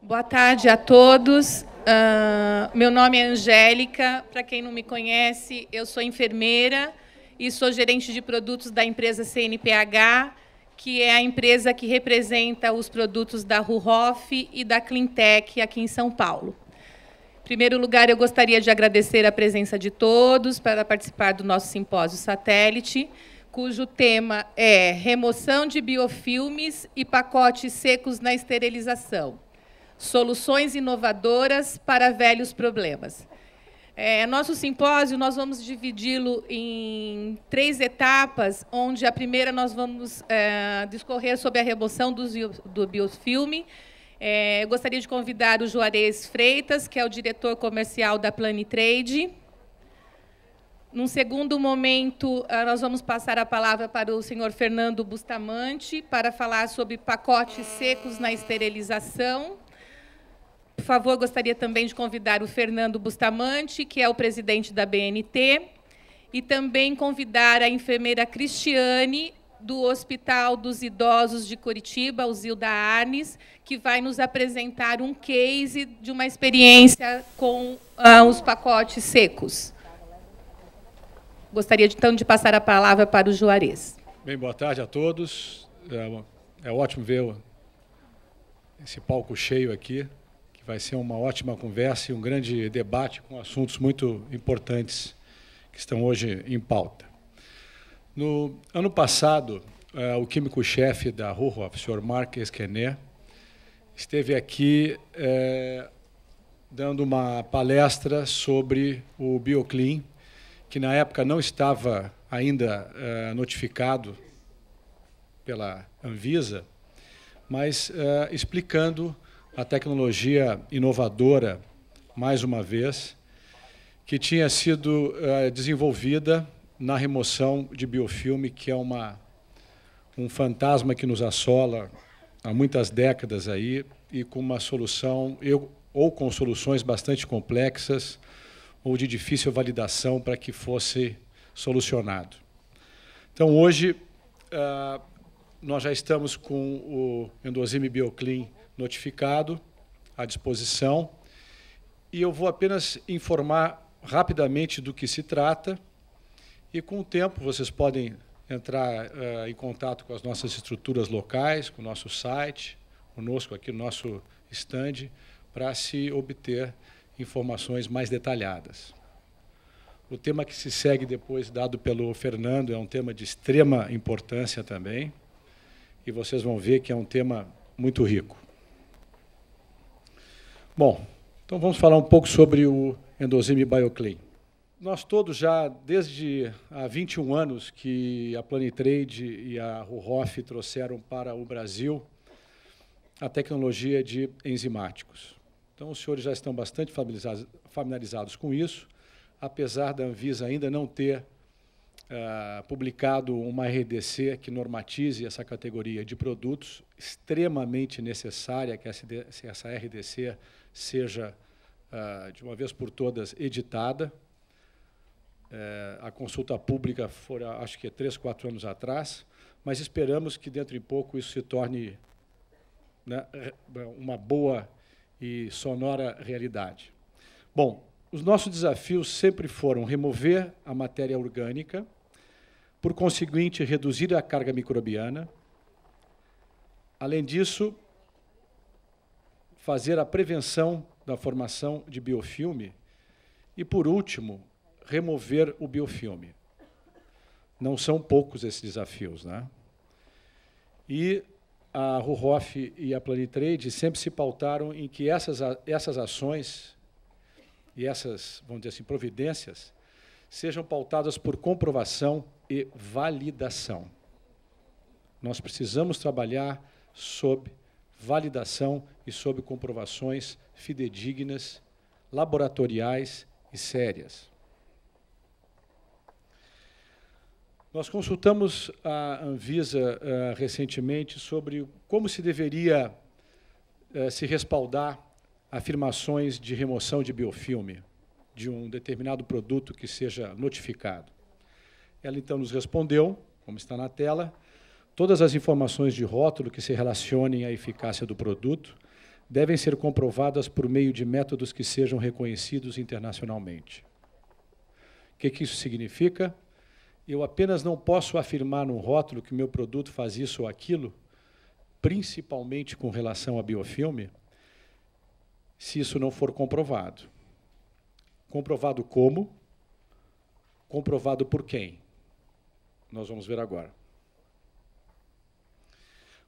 Boa tarde a todos. Meu nome é Angélica. Para quem não me conhece, eu sou enfermeira e sou gerente de produtos da empresa CNPH, que é a empresa que representa os produtos da Ruhoff e da Cleantech aqui em São Paulo. Em primeiro lugar, eu gostaria de agradecer a presença de todos para participar do nosso simpósio satélite, cujo tema é remoção de biofilmes e pacotes secos na esterilização. Soluções inovadoras para velhos problemas. Nosso simpósio, nós vamos dividi-lo em 3 etapas, onde a primeira nós vamos discorrer sobre a remoção do biofilme. Eu gostaria de convidar o Juarez Freitas, que é o diretor comercial da Planitrade. Num segundo momento, nós vamos passar a palavra para o senhor Fernando Bustamante, para falar sobre pacotes secos na esterilização. Por favor, gostaria também de convidar o Fernando Bustamante, que é o presidente da BNT, e também convidar a enfermeira Cristiane, do Hospital dos Idosos de Curitiba, o Zilda Arnes, que vai nos apresentar um case de uma experiência com os pacotes secos. Gostaria, então, de passar a palavra para o Juarez. Bem, boa tarde a todos. É ótimo ver esse palco cheio aqui. Vai ser uma ótima conversa e um grande debate com assuntos muito importantes que estão hoje em pauta. No ano passado, o químico-chefe da Ruhoff, o Sr. Marc Esquenet, esteve aqui dando uma palestra sobre o BioClean, que na época não estava ainda notificado pela Anvisa, mas explicando a tecnologia inovadora, mais uma vez, que tinha sido desenvolvida na remoção de biofilme, que é um fantasma que nos assola há muitas décadas aí, e com uma solução, ou com soluções bastante complexas, ou de difícil validação para que fosse solucionado. Então, hoje, nós já estamos com o Endozyme BioClean notificado, à disposição, e eu vou apenas informar rapidamente do que se trata, e com o tempo vocês podem entrar em contato com as nossas estruturas locais, com o nosso site, conosco aqui no nosso stand, para se obter informações mais detalhadas. O tema que se segue depois, dado pelo Fernando, é um tema de extrema importância também, e vocês vão ver que é um tema muito rico. Bom, então vamos falar um pouco sobre o Endozyme BioClean. Nós todos já, desde há 21 anos que a Planitrade e a Ruhoff trouxeram para o Brasil a tecnologia de enzimáticos. Então, os senhores já estão bastante familiarizados com isso, apesar da Anvisa ainda não ter publicado uma RDC que normatize essa categoria de produtos, extremamente necessária que essa RDC seja, de uma vez por todas, editada. A consulta pública foi, acho que 3, 4 anos atrás, mas esperamos que, dentro de pouco, isso se torne, né, uma boa e sonora realidade. Bom, os nossos desafios sempre foram remover a matéria orgânica, por conseguinte, reduzir a carga microbiana. Além disso, fazer a prevenção da formação de biofilme e, por último, remover o biofilme. Não são poucos esses desafios, né? E a Ruhoff e a Planitrade sempre se pautaram em que essas ações e essas, vamos dizer assim, providências sejam pautadas por comprovação e validação. Nós precisamos trabalhar sob validação e sob comprovações fidedignas, laboratoriais e sérias. Nós consultamos a Anvisa recentemente sobre como se deveria se respaldar afirmações de remoção de biofilme de um determinado produto que seja notificado. Ela, então, nos respondeu, como está na tela, todas as informações de rótulo que se relacionem à eficácia do produto devem ser comprovadas por meio de métodos que sejam reconhecidos internacionalmente. O que isso significa? Eu apenas não posso afirmar no rótulo que o meu produto faz isso ou aquilo, principalmente com relação a biofilme, se isso não for comprovado. Comprovado como? Comprovado por quem? Nós vamos ver agora.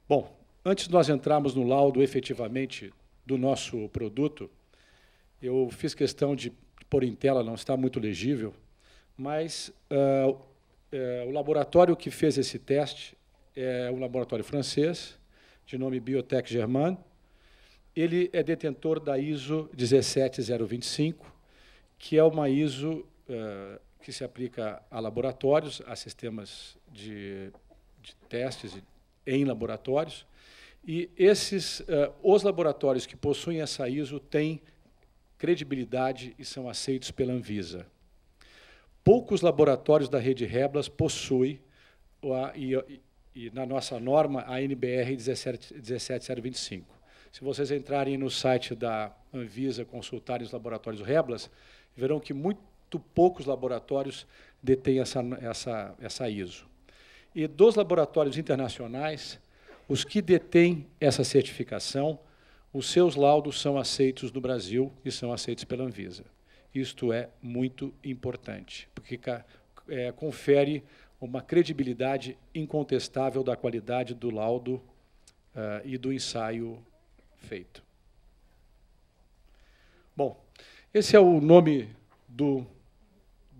Bom, antes de nós entrarmos no laudo efetivamente do nosso produto, eu fiz questão de pôr em tela, não está muito legível, mas o laboratório que fez esse teste é um laboratório francês, de nome Biotech Germain. Ele é detentor da ISO 17025, que é uma ISO que se aplica a laboratórios, a sistemas de testes em laboratórios. E os laboratórios que possuem essa ISO têm credibilidade e são aceitos pela Anvisa. Poucos laboratórios da rede Reblas possuem, e na nossa norma, a NBR 17025. Se vocês entrarem no site da Anvisa, consultarem os laboratórios Reblas, verão que muito poucos laboratórios detêm essa ISO. E dos laboratórios internacionais, os que detêm essa certificação, os seus laudos são aceitos no Brasil e são aceitos pela Anvisa. Isto é muito importante, porque confere uma credibilidade incontestável da qualidade do laudo e do ensaio feito. Bom, esse é o nome do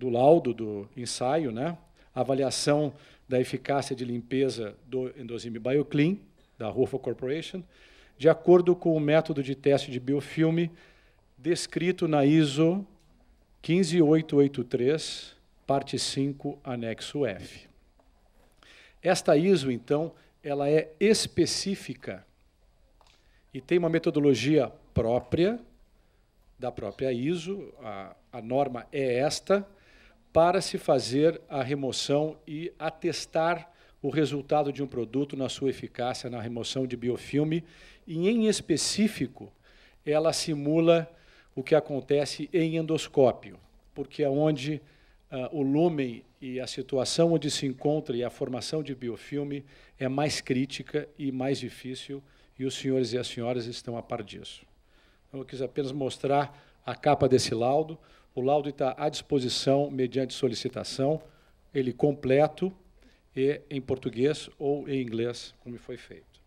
laudo, do ensaio, né? Avaliação da eficácia de limpeza do Endozyme BioClean, da Ruffo Corporation, de acordo com o método de teste de biofilme descrito na ISO 15883, parte 5, anexo F. Esta ISO, então, ela é específica e tem uma metodologia própria, da própria ISO, a norma é esta, para se fazer a remoção e atestar o resultado de um produto na sua eficácia na remoção de biofilme, e, em específico, ela simula o que acontece em endoscópio, porque é onde o lúmen e a situação onde se encontra e a formação de biofilme é mais crítica e mais difícil, e os senhores e as senhoras estão a par disso. Então, eu quis apenas mostrar a capa desse laudo. O laudo está à disposição mediante solicitação, ele completo, e em português ou em inglês, como foi feito.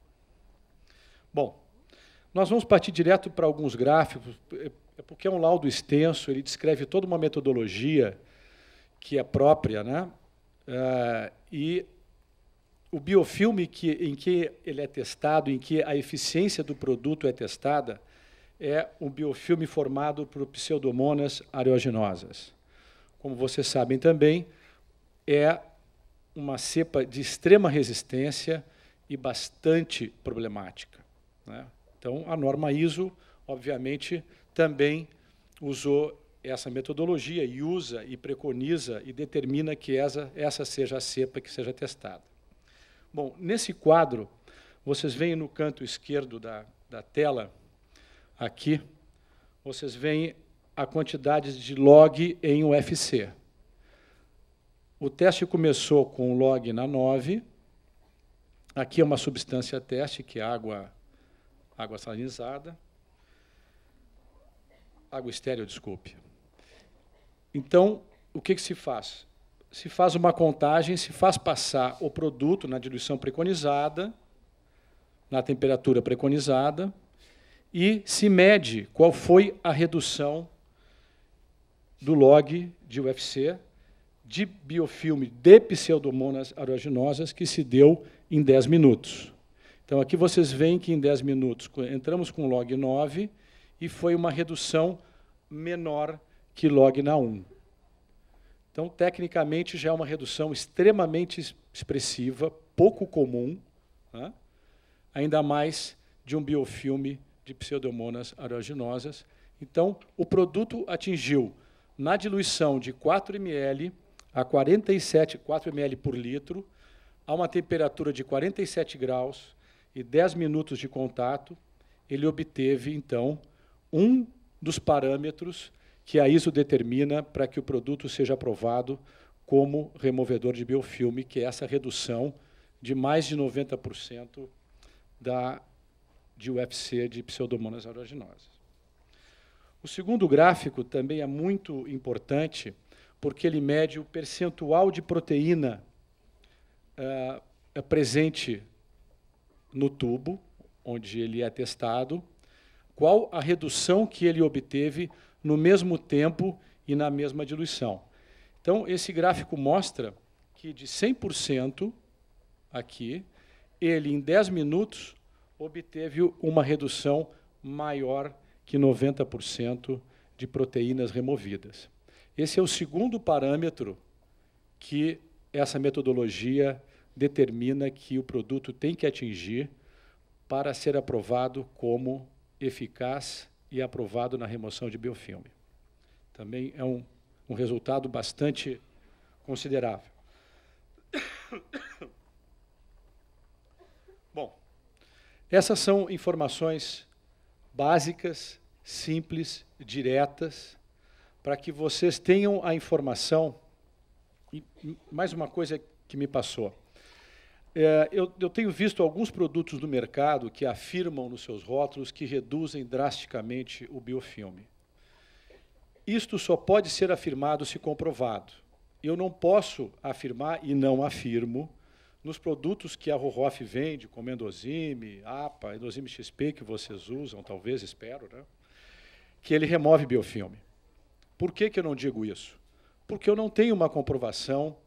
Bom, nós vamos partir direto para alguns gráficos, porque é um laudo extenso, ele descreve toda uma metodologia que é própria, né? E o biofilme em que ele é testado, em que a eficiência do produto é testada, é um biofilme formado por Pseudomonas aeruginosa. Como vocês sabem também, é uma cepa de extrema resistência e bastante problemática, né? Então, a norma ISO, obviamente, também usou essa metodologia e usa e preconiza e determina que essa seja a cepa que seja testada. Bom, nesse quadro, vocês veem no canto esquerdo da tela, aqui, vocês veem a quantidade de log em UFC. O teste começou com log na 9. Aqui é uma substância teste, que é água salinizada. Água estéril, desculpe. Então, o que se faz? Se faz uma contagem, se faz passar o produto na diluição preconizada, na temperatura preconizada, e se mede qual foi a redução do log de UFC de biofilme de Pseudomonas aeruginosa que se deu em 10 minutos. Então, aqui vocês veem que em 10 minutos entramos com log 9 e foi uma redução menor que log na 1. Então, tecnicamente, já é uma redução extremamente expressiva, pouco comum, né? Ainda mais de um biofilme de Pseudomonas aeruginosa. Então, o produto atingiu, na diluição de 4 ml a 4 ml por litro, a uma temperatura de 47 graus e 10 minutos de contato, ele obteve, então, um dos parâmetros que a ISO determina para que o produto seja aprovado como removedor de biofilme, que é essa redução de mais de 90% de UFC, de Pseudomonas aeruginosa. O segundo gráfico também é muito importante, porque ele mede o percentual de proteína presente no tubo, onde ele é testado, qual a redução que ele obteve no mesmo tempo e na mesma diluição. Então, esse gráfico mostra que de 100% aqui, ele, em 10 minutos, obteve uma redução maior que 90% de proteínas removidas. Esse é o segundo parâmetro que essa metodologia determina que o produto tem que atingir para ser aprovado como eficaz e aprovado na remoção de biofilme. Também é um resultado bastante considerável. Bom, essas são informações básicas, simples, diretas, para que vocês tenham a informação. E mais uma coisa que me passou. Eu tenho visto alguns produtos no mercado que afirmam nos seus rótulos que reduzem drasticamente o biofilme. Isto só pode ser afirmado se comprovado. Eu não posso afirmar, e não afirmo, nos produtos que a Rohoff vende, como Endosime, APA, Endosime XP, que vocês usam, talvez, espero, né, que ele remove biofilme. Por que eu não digo isso? Porque eu não tenho uma comprovação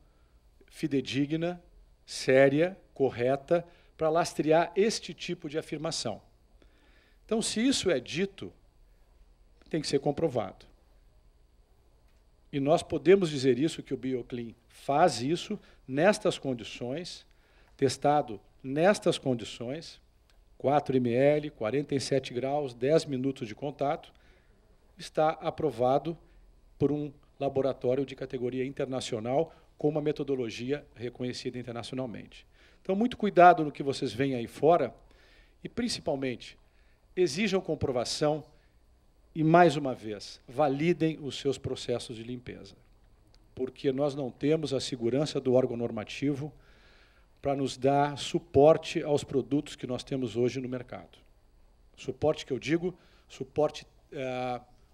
fidedigna, séria, correta, para lastrear este tipo de afirmação. Então, se isso é dito, tem que ser comprovado. E nós podemos dizer isso, que o BioClean faz isso nestas condições, testado nestas condições, 4 ml, 47 graus, 10 minutos de contato, está aprovado por um laboratório de categoria internacional com uma metodologia reconhecida internacionalmente. Então, muito cuidado no que vocês veem aí fora e, principalmente, exijam comprovação e, mais uma vez, validem os seus processos de limpeza, porque nós não temos a segurança do órgão normativo para nos dar suporte aos produtos que nós temos hoje no mercado. Suporte que eu digo, suporte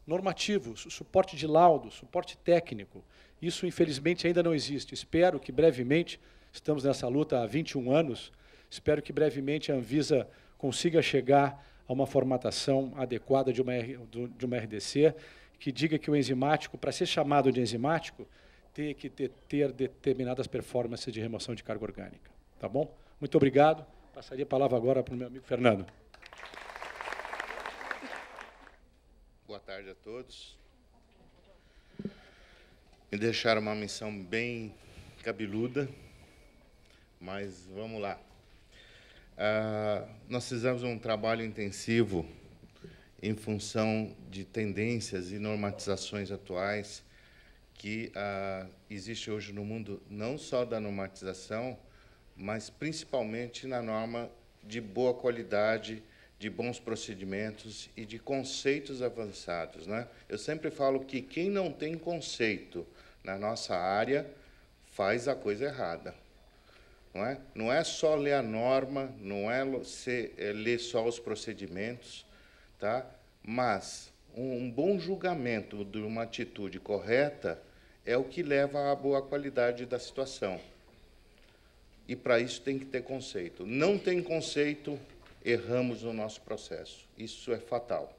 normativo, suporte de laudo, suporte técnico. Isso, infelizmente, ainda não existe. Espero que, brevemente, estamos nessa luta há 21 anos, espero que, brevemente, a Anvisa consiga chegar a uma formatação adequada de uma RDC, que diga que o enzimático, para ser chamado de enzimático, tem que ter determinadas performances de remoção de carga orgânica. Tá bom? Muito obrigado. Passaria a palavra agora para o meu amigo Fernando. Boa tarde a todos. Me deixaram uma missão bem cabeluda, mas vamos lá. Nós fizemos um trabalho intensivo em função de tendências e normatizações atuais que existe hoje no mundo, não só da normatização, mas principalmente na norma de boa qualidade, de bons procedimentos e de conceitos avançados, né? Eu sempre falo que quem não tem conceito na nossa área faz a coisa errada. Não é só ler a norma, não é ler só os procedimentos, tá? Mas um bom julgamento de uma atitude correta é o que leva à boa qualidade da situação. E, para isso, tem que ter conceito. Não tem conceito, erramos no nosso processo. Isso é fatal.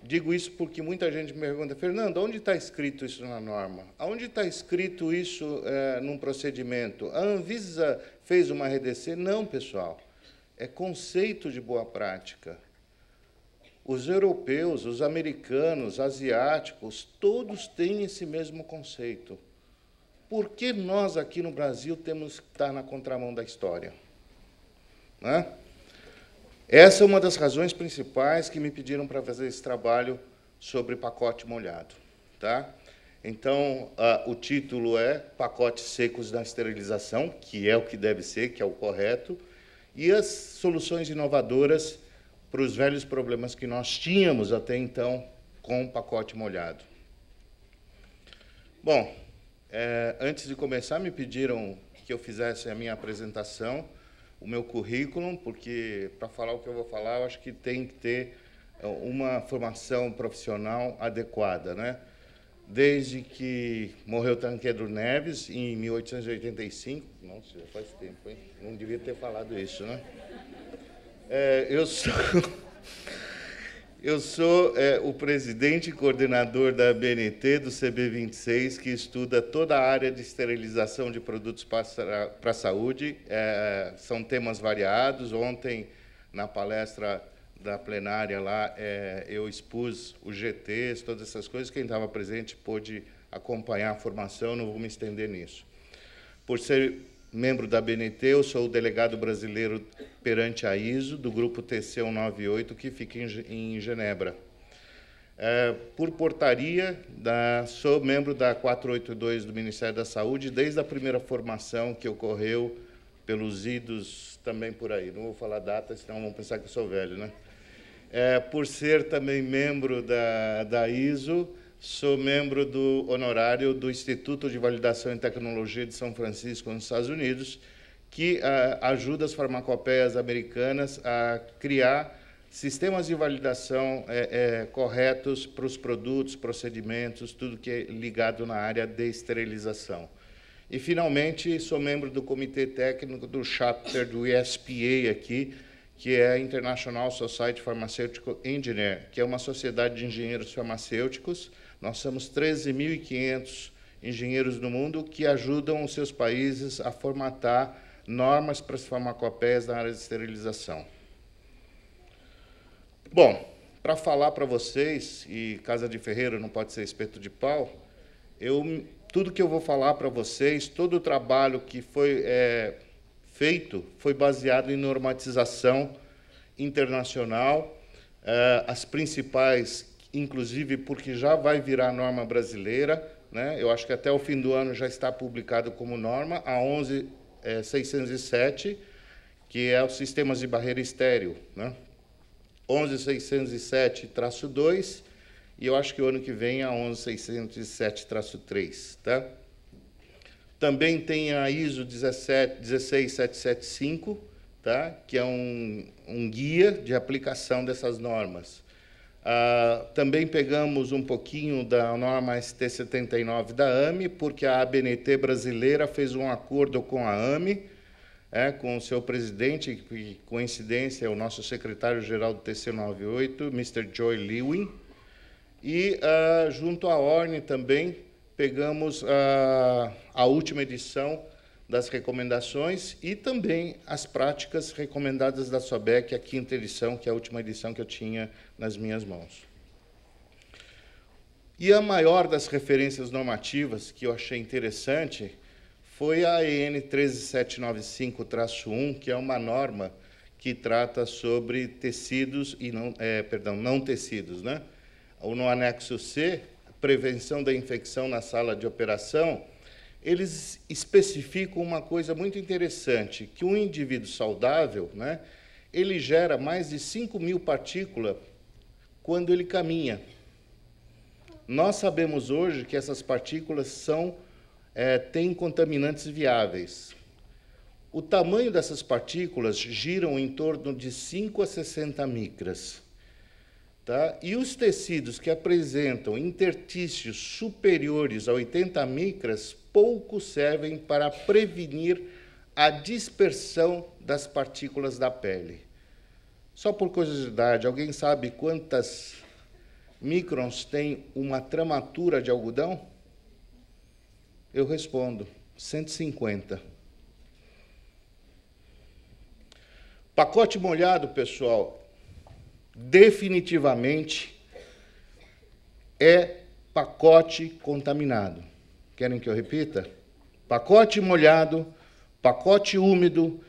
Digo isso porque muita gente me pergunta, Fernando, onde está escrito isso na norma? Onde está escrito isso num procedimento? A Anvisa fez uma RDC? Não, pessoal. É conceito de boa prática. Os europeus, os americanos, asiáticos, todos têm esse mesmo conceito. Por que nós, aqui no Brasil, temos que estar na contramão da história? Né? Essa é uma das razões principais que me pediram para fazer esse trabalho sobre pacote molhado. Tá? Então, o título é Pacotes Secos da Esterilização, que é o que deve ser, que é o correto, e as soluções inovadoras para os velhos problemas que nós tínhamos até então com o pacote molhado. Bom, antes de começar, me pediram que eu fizesse a minha apresentação, o meu currículo, porque, para falar o que eu vou falar, eu acho que tem que ter uma formação profissional adequada, né? Desde que morreu Tancredo Neves, em 1885... Nossa, já faz tempo, hein? Não devia ter falado isso, né? Eu sou o presidente e coordenador da ABNT, do CB26, que estuda toda a área de esterilização de produtos para a saúde. São temas variados. Ontem, na palestra da plenária lá, eu expus os GTs, todas essas coisas. Quem estava presente pôde acompanhar a formação, não vou me estender nisso. Por ser membro da ABNT, eu sou o delegado brasileiro perante a ISO, do grupo TC 198, que fica em Genebra. Por portaria, sou membro da 482 do Ministério da Saúde, desde a primeira formação que ocorreu pelos idos também por aí. Não vou falar data, senão vão pensar que eu sou velho, né? Por ser também membro da ISO, sou membro do honorário do Instituto de Validação em Tecnologia de São Francisco, nos Estados Unidos, que ajuda as farmacopeias americanas a criar sistemas de validação corretos para os produtos, procedimentos, tudo que é ligado na área de esterilização. E, finalmente, sou membro do Comitê Técnico do chapter do ISPA aqui, que é a International Society Pharmaceutical Engineer, que é uma sociedade de engenheiros farmacêuticos. Nós somos 13.500 engenheiros no mundo que ajudam os seus países a formatar normas para as farmacopeias na área de esterilização. Bom, para falar para vocês, e casa de ferreiro não pode ser espeto de pau, tudo que eu vou falar para vocês, todo o trabalho que foi feito foi baseado em normatização internacional, as principais, inclusive porque já vai virar norma brasileira, né? Eu acho que até o fim do ano já está publicado como norma, a 11607, que é os sistemas de barreira estéril, né? 11607-2, e eu acho que o ano que vem a 11607-3, tá? Também tem a ISO 16775, tá? Que é um guia de aplicação dessas normas. Também pegamos um pouquinho da norma ST79 da AME, porque a ABNT brasileira fez um acordo com a AME, com o seu presidente, que, coincidência, é o nosso secretário-geral do TC98, Mr. Joy Lewin, e, junto à ORNE também, pegamos a última edição das recomendações e também as práticas recomendadas da SOBEC, a 5ª edição, que é a última edição que eu tinha nas minhas mãos. E a maior das referências normativas que eu achei interessante foi a EN 13795-1, que é uma norma que trata sobre tecidos e não tecidos, né? No anexo C, prevenção da infecção na sala de operação, eles especificam uma coisa muito interessante, que um indivíduo saudável, né, ele gera mais de 5.000 partículas quando ele caminha. Nós sabemos hoje que essas partículas têm contaminantes viáveis. O tamanho dessas partículas giram em torno de 5 a 60 micras. Tá? E os tecidos que apresentam intertícios superiores a 80 micras pouco servem para prevenir a dispersão das partículas da pele. Só por curiosidade, alguém sabe quantas microns tem uma tramatura de algodão? Eu respondo, 150. Pacote molhado, pessoal, definitivamente é pacote contaminado. Querem que eu repita? Pacote molhado, pacote úmido,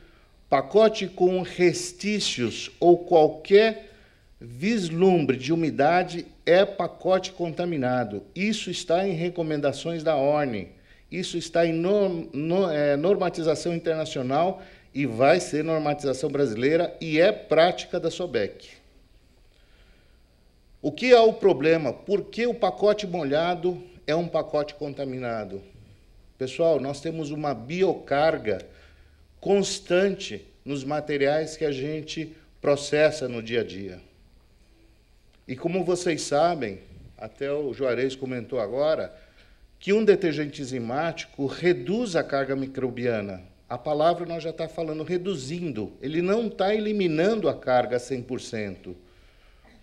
pacote com restícios ou qualquer vislumbre de umidade é pacote contaminado. Isso está em recomendações da ORNE, isso está em normatização internacional e vai ser normatização brasileira e é prática da SOBEC. O que é o problema? Por que o pacote molhado é um pacote contaminado? Pessoal, nós temos uma biocarga constante nos materiais que a gente processa no dia a dia. E como vocês sabem, até o Juarez comentou agora, que um detergente enzimático reduz a carga microbiana. A palavra nós já está falando reduzindo, ele não está eliminando a carga 100%.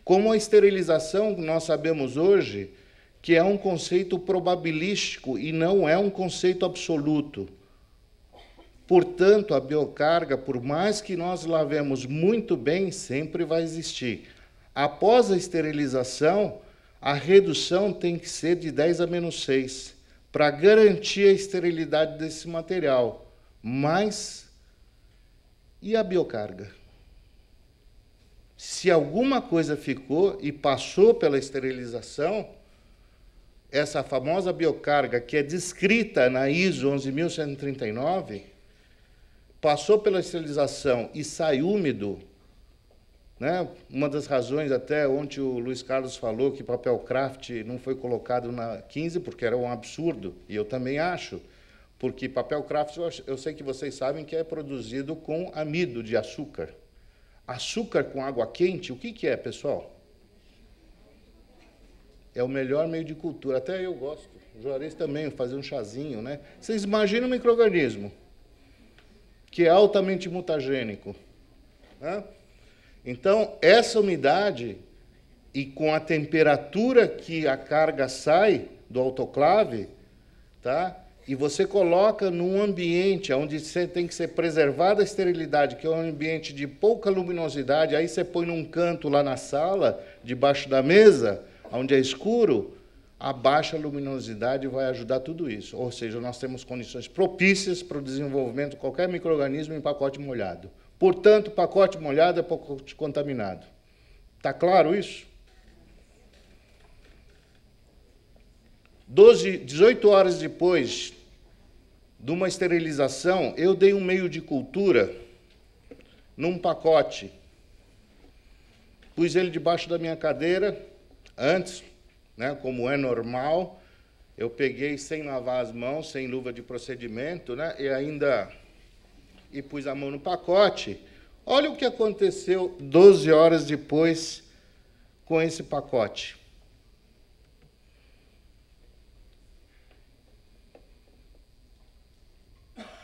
Como a esterilização, nós sabemos hoje que é um conceito probabilístico e não é um conceito absoluto. Portanto, a biocarga, por mais que nós lavemos muito bem, sempre vai existir. Após a esterilização, a redução tem que ser de 10 a menos 6, para garantir a esterilidade desse material. Mas, e a biocarga? Se alguma coisa ficou e passou pela esterilização, essa famosa biocarga, que é descrita na ISO 11.139, passou pela esterilização e sai úmido, né? Uma das razões, até ontem o Luiz Carlos falou que papel craft não foi colocado na 15, porque era um absurdo, e eu também acho, porque papel craft, eu sei que vocês sabem que é produzido com amido de açúcar. Açúcar com água quente, o que é, pessoal? É o melhor meio de cultura. Até eu gosto. O Juarez também, fazer um chazinho, né? Vocês imaginam um micro-organismo que é altamente mutagênico, né? Então, essa umidade e com a temperatura que a carga sai do autoclave, tá? E você coloca num ambiente onde tem que ser preservada a esterilidade, que é um ambiente de pouca luminosidade, aí você põe num canto lá na sala, debaixo da mesa, onde é escuro, a baixa luminosidade vai ajudar tudo isso. Ou seja, nós temos condições propícias para o desenvolvimento de qualquer micro-organismo em pacote molhado. Portanto, pacote molhado é pacote contaminado. Está claro isso? 18 horas depois de uma esterilização, eu dei um meio de cultura num pacote. Pus ele debaixo da minha cadeira, antes, né, como é normal, eu peguei sem lavar as mãos, sem luva de procedimento, né, e pus a mão no pacote. Olha o que aconteceu 12 horas depois com esse pacote.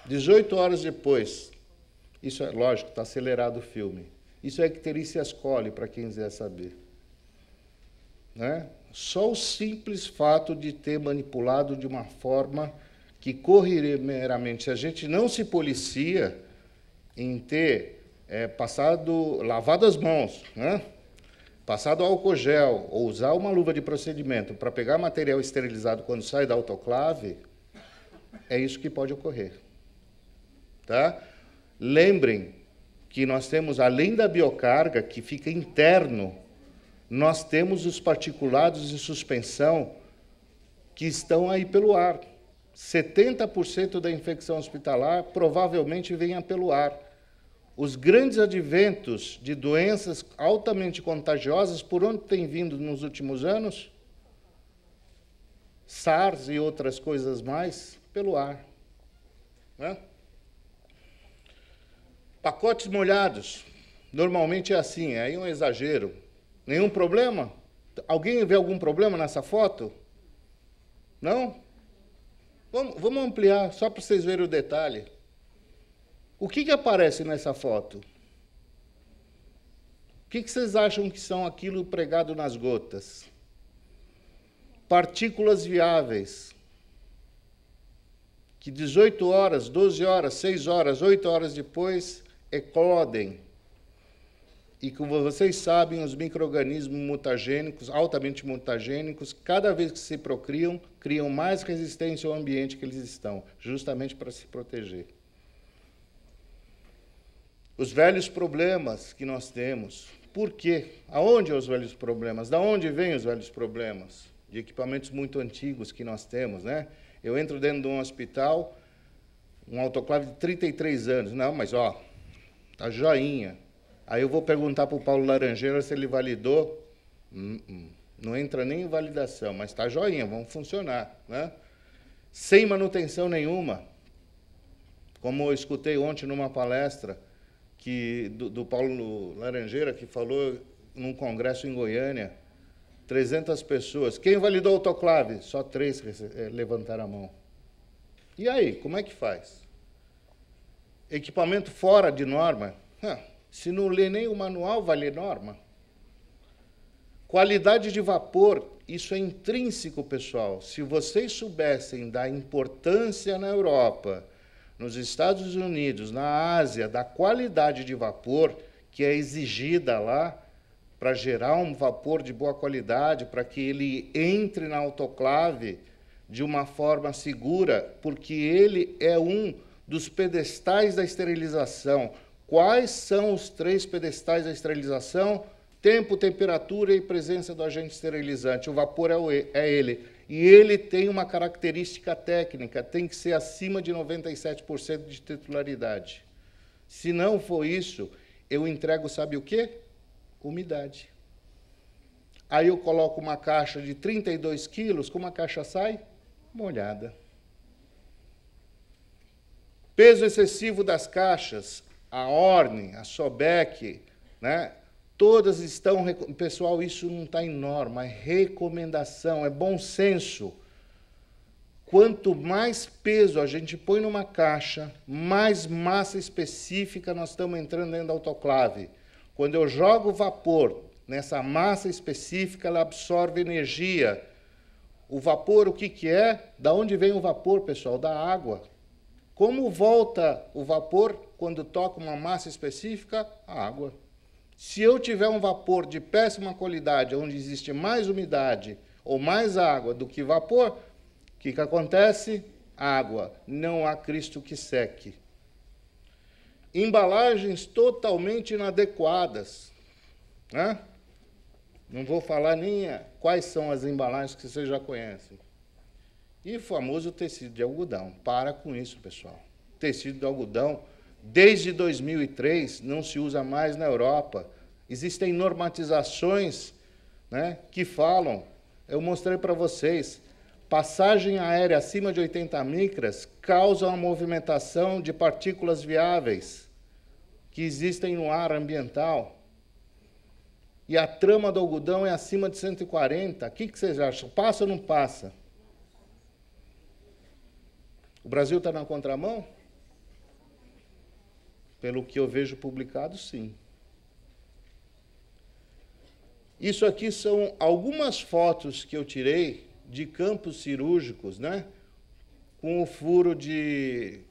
(18 horas depois, isso é lógico, está acelerado o filme. Isso é Icterícia coli, para quem quiser saber. Né? Só o simples fato de ter manipulado de uma forma que, corriqueiramente, se a gente não se policia em ter lavado as mãos, né? Passado álcool gel, ou usar uma luva de procedimento para pegar material esterilizado quando sai da autoclave, é isso que pode ocorrer. Tá? Lembrem que nós temos, além da biocarga, que fica interno, nós temos os particulados de suspensão que estão aí pelo ar. 70% da infecção hospitalar provavelmente venha pelo ar. Os grandes adventos de doenças altamente contagiosas, por onde tem vindo nos últimos anos? SARS e outras coisas mais, pelo ar. Né? Pacotes molhados, normalmente é assim, aí é um exagero. Nenhum problema? Alguém vê algum problema nessa foto? Não? Vamos ampliar, só para vocês verem o detalhe. O que aparece nessa foto? O que vocês acham que são aquilo pregado nas gotas? Partículas viáveis, que 18 horas, 12 horas, 6 horas, 8 horas depois eclodem. E como vocês sabem, os micro-organismos mutagênicos, altamente mutagênicos, cada vez que se procriam, criam mais resistência ao ambiente que eles estão, justamente para se proteger. Os velhos problemas que nós temos. Por quê? Aonde são os velhos problemas? Da onde vêm os velhos problemas? De equipamentos muito antigos que nós temos, né? Eu entro dentro de um hospital, um autoclave de 33 anos. Não, mas, ó, tá joinha. Aí eu vou perguntar para o Paulo Laranjeira se ele validou, Não entra nem em validação, mas está joinha, vão funcionar, né? Sem manutenção nenhuma. Como eu escutei ontem numa palestra do Paulo Laranjeira, que falou num congresso em Goiânia, 300 pessoas. Quem validou o autoclave? Só 3 levantaram a mão. E aí, como é que faz? Equipamento fora de norma? Se não lê nem o manual, vai ler norma? Qualidade de vapor, isso é intrínseco, pessoal. Se vocês soubessem da importância na Europa, nos Estados Unidos, na Ásia, da qualidade de vapor que é exigida lá para gerar um vapor de boa qualidade, para que ele entre na autoclave de uma forma segura, porque ele é um dos pedestais da esterilização. Quais são os 3 pedestais da esterilização? Tempo, temperatura e presença do agente esterilizante. O vapor é ele. E ele tem uma característica técnica, tem que ser acima de 97% de titularidade. Se não for isso, eu entrego, sabe o quê? Umidade. Aí eu coloco uma caixa de 32 quilos, como a caixa sai? Molhada. Peso excessivo das caixas, a Orne, a Sobec, né? Todas estão... Pessoal, isso não está em norma, é recomendação, é bom senso. Quanto mais peso a gente põe numa caixa, mais massa específica nós estamos entrando dentro da autoclave. Quando eu jogo vapor nessa massa específica, ela absorve energia. O vapor, o que é? Da onde vem o vapor, pessoal? Da água. Como volta o vapor quando toca uma massa específica? A água. Se eu tiver um vapor de péssima qualidade, onde existe mais umidade ou mais água do que vapor, o que acontece? Água. Não há Cristo que seque. Embalagens totalmente inadequadas, né? Não vou falar nem quais são as embalagens que vocês já conhecem. E o famoso tecido de algodão. Para com isso, pessoal. Tecido de algodão, desde 2003, não se usa mais na Europa. Existem normatizações, né, que falam, eu mostrei para vocês, passagem aérea acima de 80 micras causa uma movimentação de partículas viáveis que existem no ar ambiental. E a trama do algodão é acima de 140. O que vocês acham? Passa ou não passa? O Brasil está na contramão? Pelo que eu vejo publicado, sim. Isso aqui são algumas fotos que eu tirei de campos cirúrgicos, né? Com o furo de...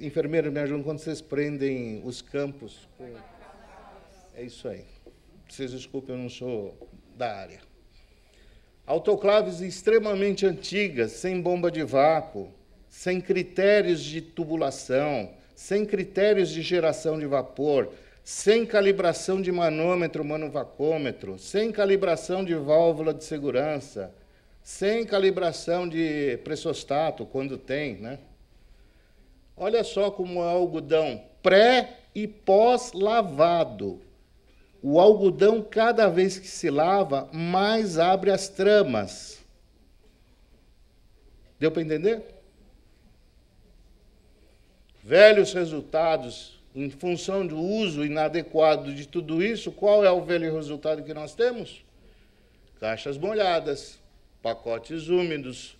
Enfermeiro, me ajudam quando vocês prendem os campos. É isso aí. Vocês desculpem, eu não sou da área. Autoclaves extremamente antigas, sem bomba de vácuo, sem critérios de tubulação, sem critérios de geração de vapor, sem calibração de manômetro, manovacômetro, sem calibração de válvula de segurança, sem calibração de pressostato, quando tem, né? Olha só como é o algodão pré e pós-lavado. O algodão, cada vez que se lava, mais abre as tramas. Deu para entender? Velhos resultados, em função do uso inadequado de tudo isso, qual é o velho resultado que nós temos? Caixas molhadas, pacotes úmidos,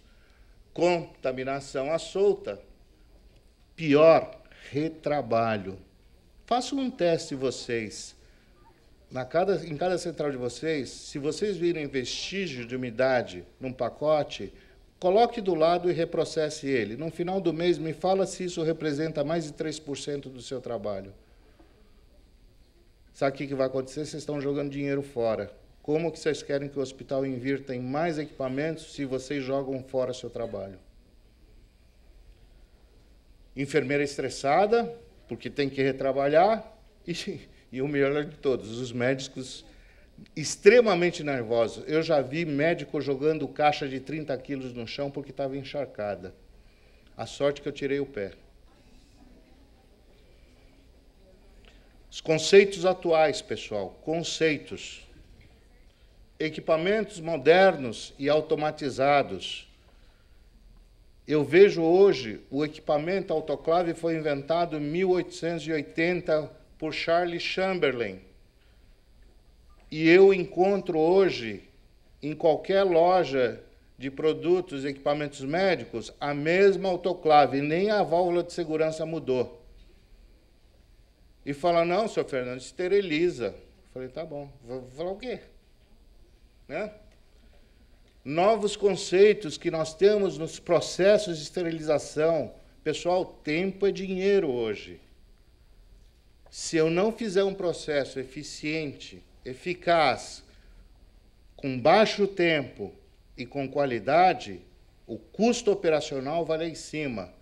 contaminação à solta. Pior, retrabalho. Façam um teste vocês. Em cada central de vocês, se vocês virem vestígio de umidade num pacote, coloque do lado e reprocesse ele. No final do mês, me fala se isso representa mais de 3% do seu trabalho. Sabe o que vai acontecer? Vocês estão jogando dinheiro fora. Como que vocês querem que o hospital invirta em mais equipamentos se vocês jogam fora seu trabalho? Enfermeira estressada, porque tem que retrabalhar, e o melhor de todos, os médicos extremamente nervosos. Eu já vi médico jogando caixa de 30 quilos no chão porque estava encharcada. A sorte que eu tirei o pé. Os conceitos atuais, pessoal, conceitos. equipamentos modernos e automatizados. Eu vejo hoje, o equipamento autoclave foi inventado em 1880 por Charles Chamberlain. E eu encontro hoje, em qualquer loja de produtos e equipamentos médicos, a mesma autoclave, nem a válvula de segurança mudou. E fala, não, senhor Fernando, esteriliza. Eu falei, tá bom, vou falar o quê? Né? Novos conceitos que nós temos nos processos de esterilização. Pessoal, tempo é dinheiro hoje. Se eu não fizer um processo eficiente, eficaz, com baixo tempo e com qualidade, o custo operacional vai lá em cima.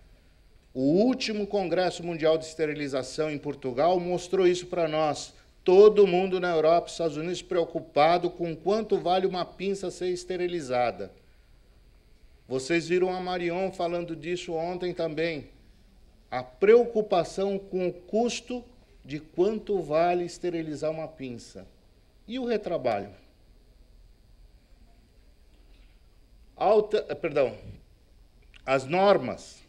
O último Congresso Mundial de Esterilização em Portugal mostrou isso para nós. Todo mundo na Europa e Estados Unidos preocupado com quanto vale uma pinça ser esterilizada. Vocês viram a Marion falando disso ontem também. A preocupação com o custo de quanto vale esterilizar uma pinça. E o retrabalho? As normas.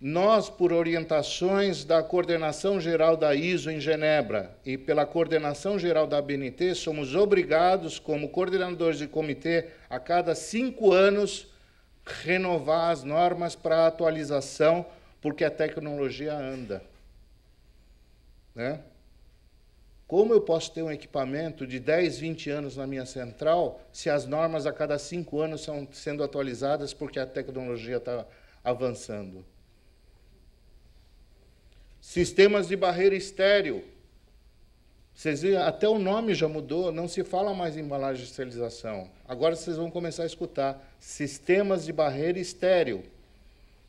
Nós, por orientações da Coordenação Geral da ISO em Genebra e pela Coordenação Geral da ABNT, somos obrigados, como coordenadores de comitê, a cada 5 anos, renovar as normas para atualização, porque a tecnologia anda. Né? Como eu posso ter um equipamento de 10, 20 anos na minha central, se as normas a cada 5 anos estão sendo atualizadas porque a tecnologia está avançando? Sistemas de barreira estéril. Vocês viram, até o nome já mudou, não se fala mais em embalagem de esterilização. Agora vocês vão começar a escutar sistemas de barreira estéril.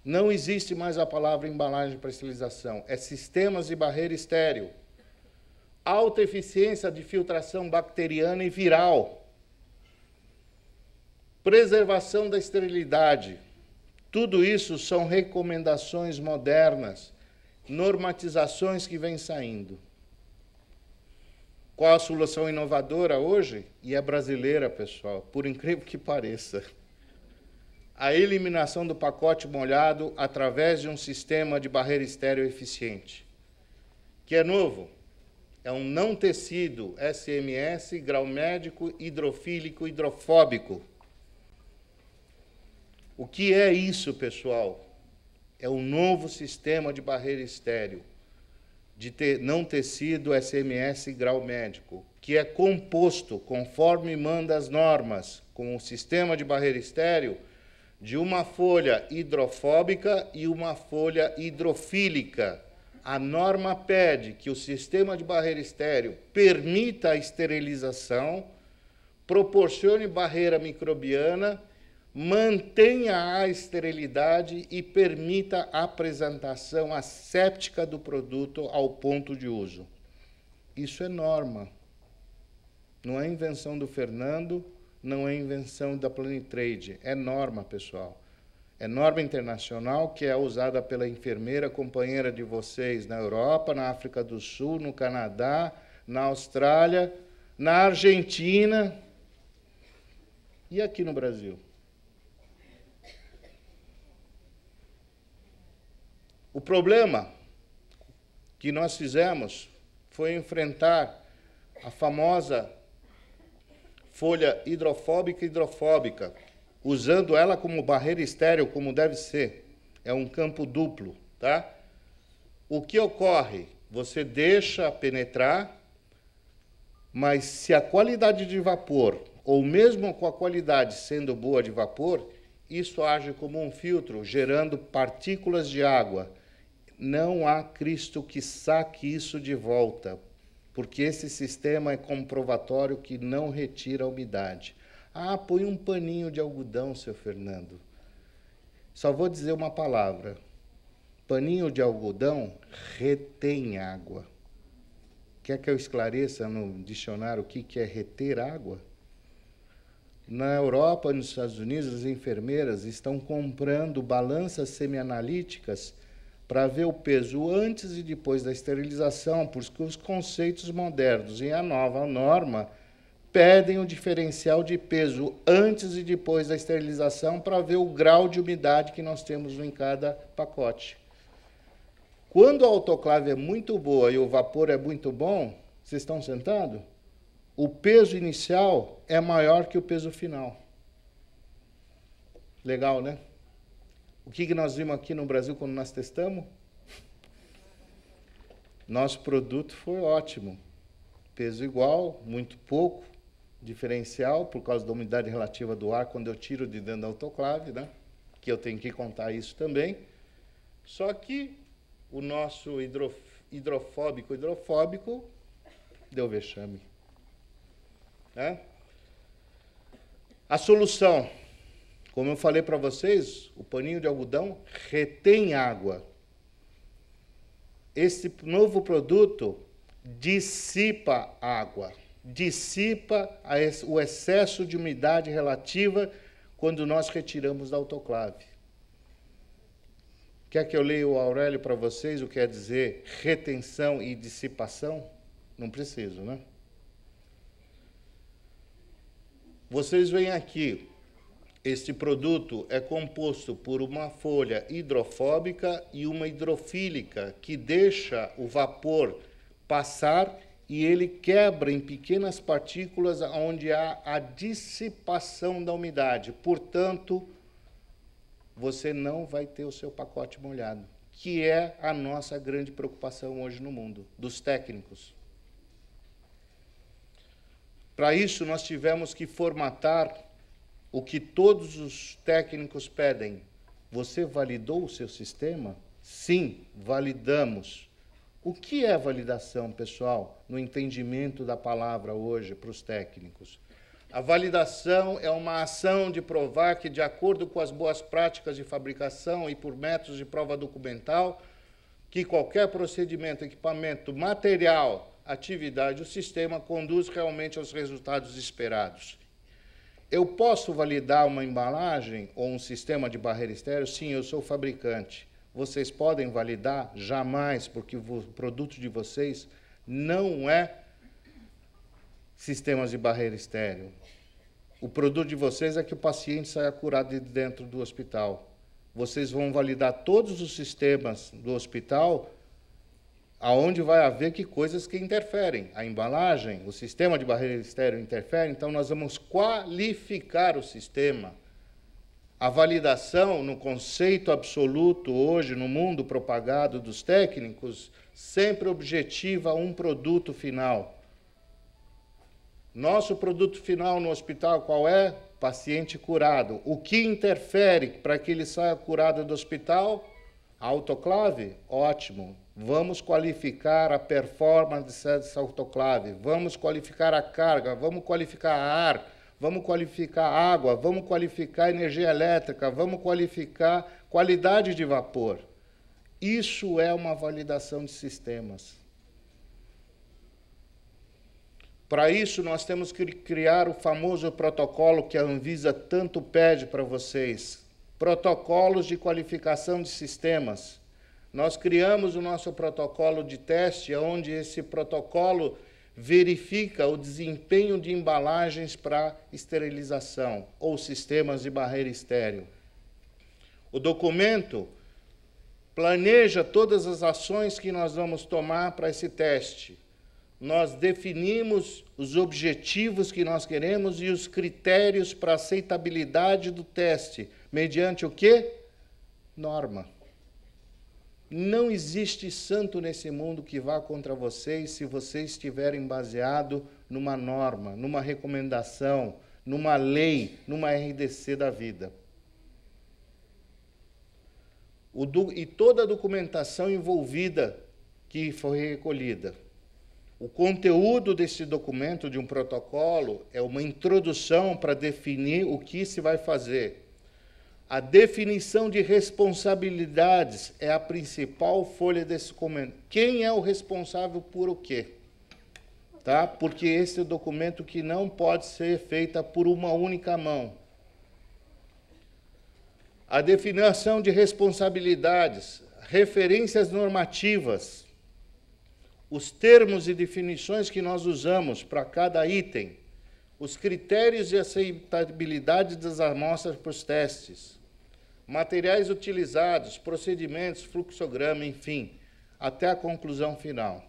Não existe mais a palavra embalagem para esterilização, é sistemas de barreira estéril. Alta eficiência de filtração bacteriana e viral. Preservação da esterilidade. Tudo isso são recomendações modernas, normatizações que vêm saindo. Qual a solução inovadora hoje? E é brasileira, pessoal, por incrível que pareça. A eliminação do pacote molhado através de um sistema de barreira estéril eficiente. Que é novo? É um não tecido SMS, grau médico, hidrofílico, hidrofóbico. O que é isso, pessoal? É um novo sistema de barreira estéril, de não tecido SMS grau médico, que é composto, conforme manda as normas, com o sistema de barreira estéril, de uma folha hidrofóbica e uma folha hidrofílica. A norma pede que o sistema de barreira estéril permita a esterilização, proporcione barreira microbiana, mantenha a esterilidade e permita a apresentação asséptica do produto ao ponto de uso. Isso é norma. Não é invenção do Fernando, não é invenção da Planitrade, é norma, pessoal. É norma internacional que é usada pela enfermeira companheira de vocês na Europa, na África do Sul, no Canadá, na Austrália, na Argentina e aqui no Brasil. O problema que nós fizemos foi enfrentar a famosa folha hidrofóbica e hidrofóbica, usando ela como barreira estéril, como deve ser. É um campo duplo, tá? O que ocorre? Você deixa penetrar, mas se a qualidade de vapor, ou mesmo com a qualidade sendo boa de vapor, isso age como um filtro, gerando partículas de água. Não há Cristo que saque isso de volta, porque esse sistema é comprovatório que não retira a umidade. Ah, põe um paninho de algodão, seu Fernando. Só vou dizer uma palavra. Paninho de algodão retém água. Quer que eu esclareça no dicionário o que é reter água? Na Europa e nos Estados Unidos, as enfermeiras estão comprando balanças semianalíticas para ver o peso antes e depois da esterilização, porque os conceitos modernos e a nova norma pedem o diferencial de peso antes e depois da esterilização para ver o grau de umidade que nós temos em cada pacote. Quando a autoclave é muito boa e o vapor é muito bom, vocês estão sentados? O peso inicial é maior que o peso final. Legal, né? O que nós vimos aqui no Brasil quando nós testamos? Nosso produto foi ótimo. Peso igual, muito pouco, diferencial por causa da umidade relativa do ar quando eu tiro de dentro da autoclave, né? Que eu tenho que contar isso também. Só que o nosso hidrofóbico deu vexame. Né? A solução, como eu falei para vocês, o paninho de algodão retém água. Esse novo produto dissipa água, dissipa o excesso de umidade relativa quando nós retiramos da autoclave. Quer que eu leia o Aurélio para vocês, o que quer dizer retenção e dissipação? Não preciso, né? Vocês veem aqui, este produto é composto por uma folha hidrofóbica e uma hidrofílica, que deixa o vapor passar e ele quebra em pequenas partículas onde há a dissipação da umidade. Portanto, você não vai ter o seu pacote molhado, que é a nossa grande preocupação hoje no mundo, dos técnicos. Para isso, nós tivemos que formatar o que todos os técnicos pedem. Você validou o seu sistema? Sim, validamos. O que é validação, pessoal, no entendimento da palavra hoje para os técnicos? A validação é uma ação de provar que, de acordo com as boas práticas de fabricação e por métodos de prova documental, que qualquer procedimento, equipamento, material, atividade, o sistema conduz realmente aos resultados esperados. Eu posso validar uma embalagem ou um sistema de barreira estéreo? Sim, eu sou fabricante. Vocês podem validar? Jamais, porque o produto de vocês não é sistemas de barreira estéreo. O produto de vocês é que o paciente saia curado de dentro do hospital. Vocês vão validar todos os sistemas do hospital, aonde vai haver coisas que interferem. A embalagem, o sistema de barreira estéreo interfere, então nós vamos qualificar o sistema. A validação, no conceito absoluto hoje, no mundo propagado dos técnicos, sempre objetiva um produto final. Nosso produto final no hospital qual é? Paciente curado. O que interfere para que ele saia curado do hospital? A autoclave? Ótimo. Vamos qualificar a performance dessa autoclave, vamos qualificar a carga, vamos qualificar ar, vamos qualificar água, vamos qualificar energia elétrica, vamos qualificar qualidade de vapor. Isso é uma validação de sistemas. Para isso, nós temos que criar o famoso protocolo que a Anvisa tanto pede para vocês, protocolos de qualificação de sistemas. Nós criamos o nosso protocolo de teste, onde esse protocolo verifica o desempenho de embalagens para esterilização ou sistemas de barreira estéreo. O documento planeja todas as ações que nós vamos tomar para esse teste. Nós definimos os objetivos que nós queremos e os critérios para aceitabilidade do teste, mediante o quê? Norma. Não existe santo nesse mundo que vá contra vocês se vocês estiverem baseados numa norma, numa recomendação, numa lei, numa RDC da vida. E toda a documentação envolvida que foi recolhida. O conteúdo desse documento, de um protocolo, é uma introdução para definir o que se vai fazer. A definição de responsabilidades é a principal folha desse documento. Quem é o responsável por o quê? Tá? Porque esse é o documento que não pode ser feito por uma única mão. A definição de responsabilidades, referências normativas, os termos e definições que nós usamos para cada item, os critérios de aceitabilidade das amostras para os testes, materiais utilizados, procedimentos, fluxograma, enfim, até a conclusão final.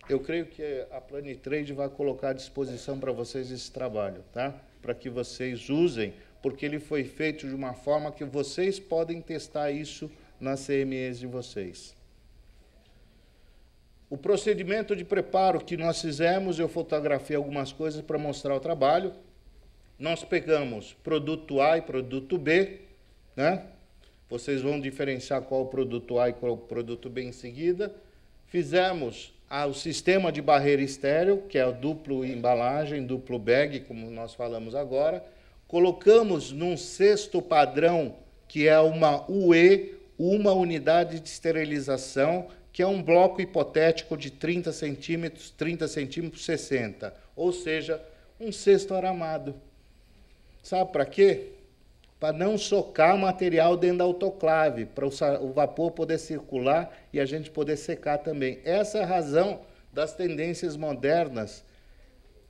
Eu creio que a Planitrade vai colocar à disposição para vocês esse trabalho, tá? Para que vocês usem, porque ele foi feito de uma forma que vocês podem testar isso nas CMEs de vocês. O procedimento de preparo que nós fizemos, eu fotografei algumas coisas para mostrar o trabalho. Nós pegamos produto A e produto B, né? Vocês vão diferenciar qual o produto A e qual o produto B em seguida. Fizemos o sistema de barreira estéreo, que é o duplo embalagem, duplo bag, como nós falamos agora. Colocamos num cesto padrão, que é uma UE, uma unidade de esterilização, que é um bloco hipotético de 30 centímetros por 60, ou seja, um cesto aramado. Sabe para quê? Para não socar material dentro da autoclave, para o vapor poder circular e a gente poder secar também. Essa é a razão das tendências modernas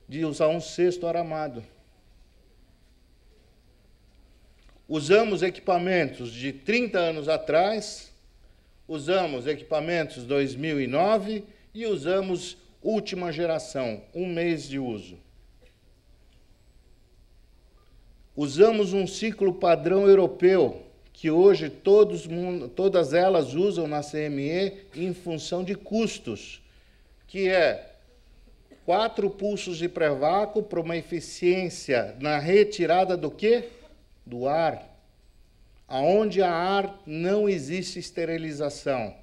de usar um cesto aramado. Usamos equipamentos de 30 anos atrás, usamos equipamentos 2009 e usamos última geração, 1 mês de uso. Usamos um ciclo padrão europeu, que hoje todas elas usam na CME em função de custos, que é 4 pulsos de pré-vácuo para uma eficiência na retirada do quê? Do ar. Aonde há ar não existe esterilização.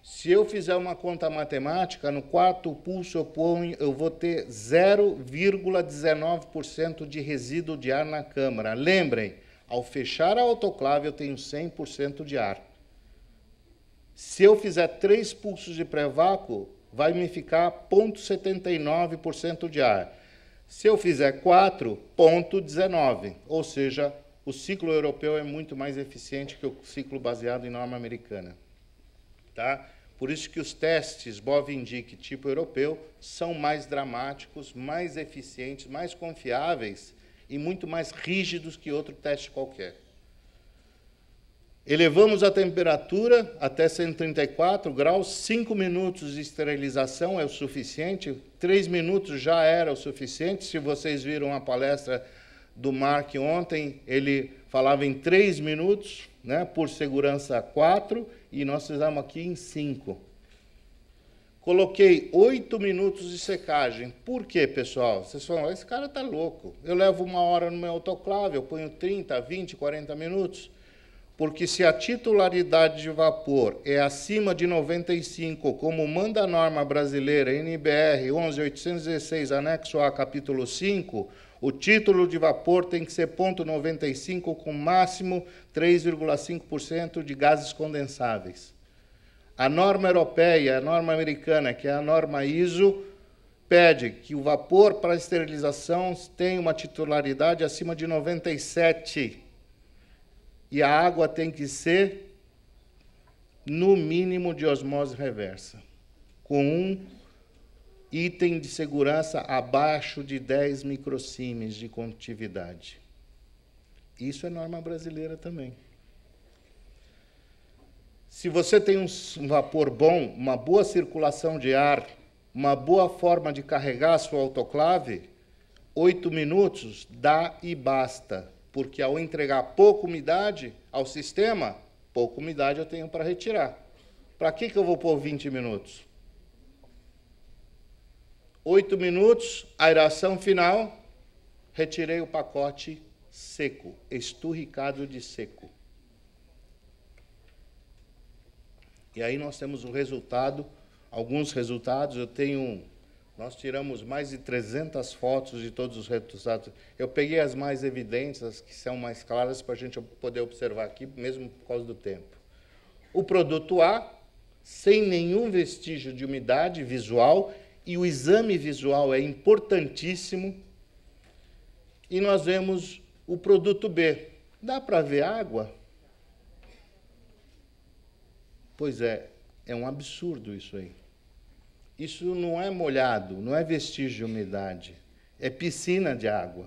Se eu fizer uma conta matemática, no 4º pulso eu vou ter 0,19% de resíduo de ar na câmara. Lembrem, ao fechar a autoclave eu tenho 100% de ar. Se eu fizer 3 pulsos de pré-vácuo, vai me ficar 0,79% de ar. Se eu fizer 4, 0,19%, ou seja, o ciclo europeu é muito mais eficiente que o ciclo baseado em norma americana. Tá? Por isso que os testes Bovindic tipo europeu são mais dramáticos, mais eficientes, mais confiáveis e muito mais rígidos que outro teste qualquer. Elevamos a temperatura até 134 graus, 5 minutos de esterilização é o suficiente, 3 minutos já era o suficiente. Se vocês viram a palestra do Mark ontem, ele falava em 3 minutos, né, por segurança 4, e nós fizemos aqui em 5. Coloquei 8 minutos de secagem. Por quê, pessoal? Vocês falam, esse cara está louco. Eu levo 1 hora no meu autoclave, eu ponho 30, 20, 40 minutos. Porque se a titularidade de vapor é acima de 95, como manda a norma brasileira, NBR 11816, anexo A, capítulo 5, o título de vapor tem que ser 0,95 com máximo 3,5% de gases condensáveis. A norma europeia, a norma americana, que é a norma ISO, pede que o vapor para esterilização tenha uma titularidade acima de 97. E a água tem que ser, no mínimo, de osmose reversa, com um item de segurança abaixo de 10 microsiemens de condutividade. Isso é norma brasileira também. Se você tem um vapor bom, uma boa circulação de ar, uma boa forma de carregar a sua autoclave, 8 minutos dá e basta, porque ao entregar pouca umidade ao sistema, pouca umidade eu tenho para retirar. Para que eu vou pôr 20 minutos? 8 minutos, aeração final, retirei o pacote seco, esturricado de seco. E aí nós temos o resultado, alguns resultados, nós tiramos mais de 300 fotos de todos os resultados. Eu peguei as mais evidentes, as que são mais claras, para a gente poder observar aqui, mesmo por causa do tempo. O produto A, sem nenhum vestígio de umidade visual, e o exame visual é importantíssimo. E nós vemos o produto B. Dá para ver água? Pois é um absurdo isso aí. Isso não é molhado, não é vestígio de umidade. é piscina de água.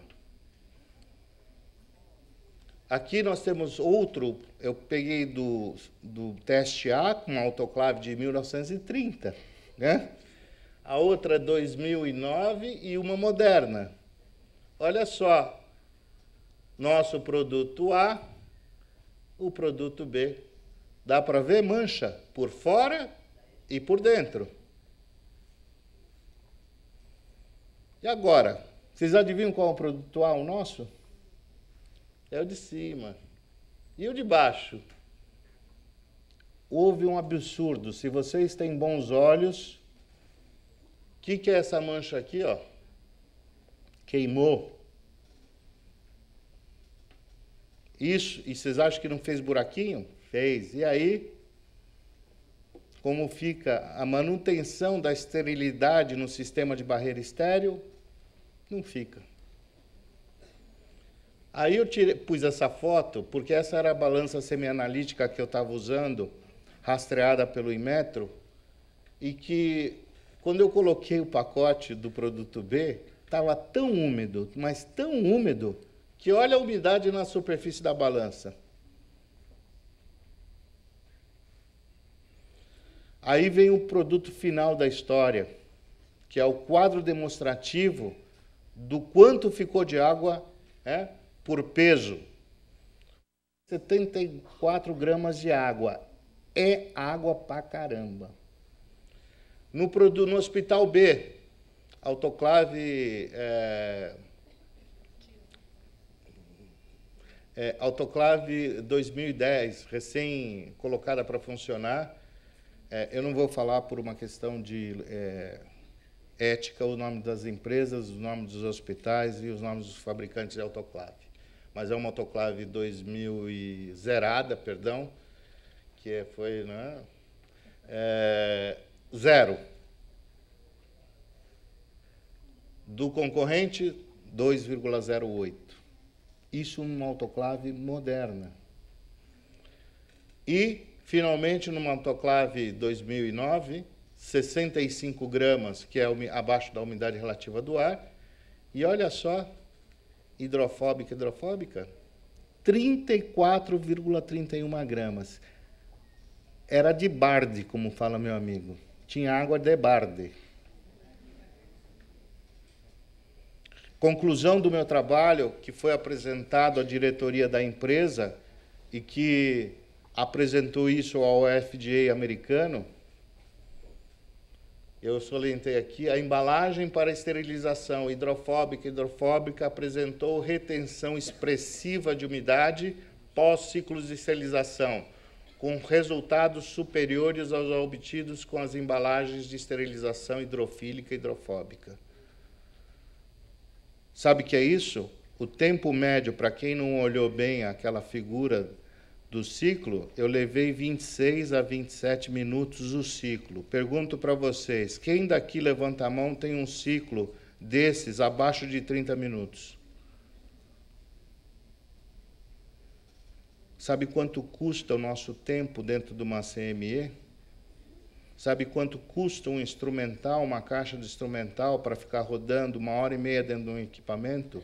Aqui nós temos outro, eu peguei do teste A, com uma autoclave de 1930, né? A outra 2009 e uma moderna. Olha só, nosso produto A, o produto B. Dá para ver mancha por fora e por dentro. E agora, vocês adivinham qual é o produto A, o nosso? É o de cima. E o de baixo? Houve um absurdo. Se vocês têm bons olhos, o que é essa mancha aqui, ó? Queimou. Isso, e vocês acham que não fez buraquinho? Fez. E aí, como fica a manutenção da esterilidade no sistema de barreira estéril? Não fica. Aí eu pus essa foto, porque essa era a balança semianalítica que eu estava usando, rastreada pelo Inmetro, e que, quando eu coloquei o pacote do produto B, estava tão úmido, mas tão úmido, que olha a umidade na superfície da balança. Aí vem o produto final da história, que é o quadro demonstrativo do quanto ficou de água, por peso. 74 gramas de água. É água pra caramba. No Hospital B, autoclave... autoclave 2010, recém colocada para funcionar. Eu não vou falar por uma questão de ética o nome das empresas, os nomes dos hospitais e os nomes dos fabricantes de autoclave. Mas é uma autoclave 2000 e zerada, perdão, que foi, né, zero. Do concorrente, 2,08. Isso numa autoclave moderna. E, finalmente, numa autoclave 2009, 65 gramas, que é abaixo da umidade relativa do ar. E olha só, hidrofóbica, 34,31 gramas. Era de barde, como fala meu amigo. Tinha água de barde. Conclusão do meu trabalho, que foi apresentado à diretoria da empresa e que apresentou isso ao FDA americano, eu salientei aqui, a embalagem para esterilização hidrofóbica apresentou retenção expressiva de umidade pós-ciclos de esterilização, com resultados superiores aos obtidos com as embalagens de esterilização hidrofílica e hidrofóbica. Sabe o que é isso? O tempo médio, para quem não olhou bem aquela figura do ciclo, eu levei 26 a 27 minutos o ciclo. Pergunto para vocês, quem daqui levanta a mão tem um ciclo desses abaixo de 30 minutos? Sabe quanto custa o nosso tempo dentro de uma CME? Sabe quanto custa um instrumental, uma caixa de instrumental para ficar rodando 1h30 dentro de um equipamento?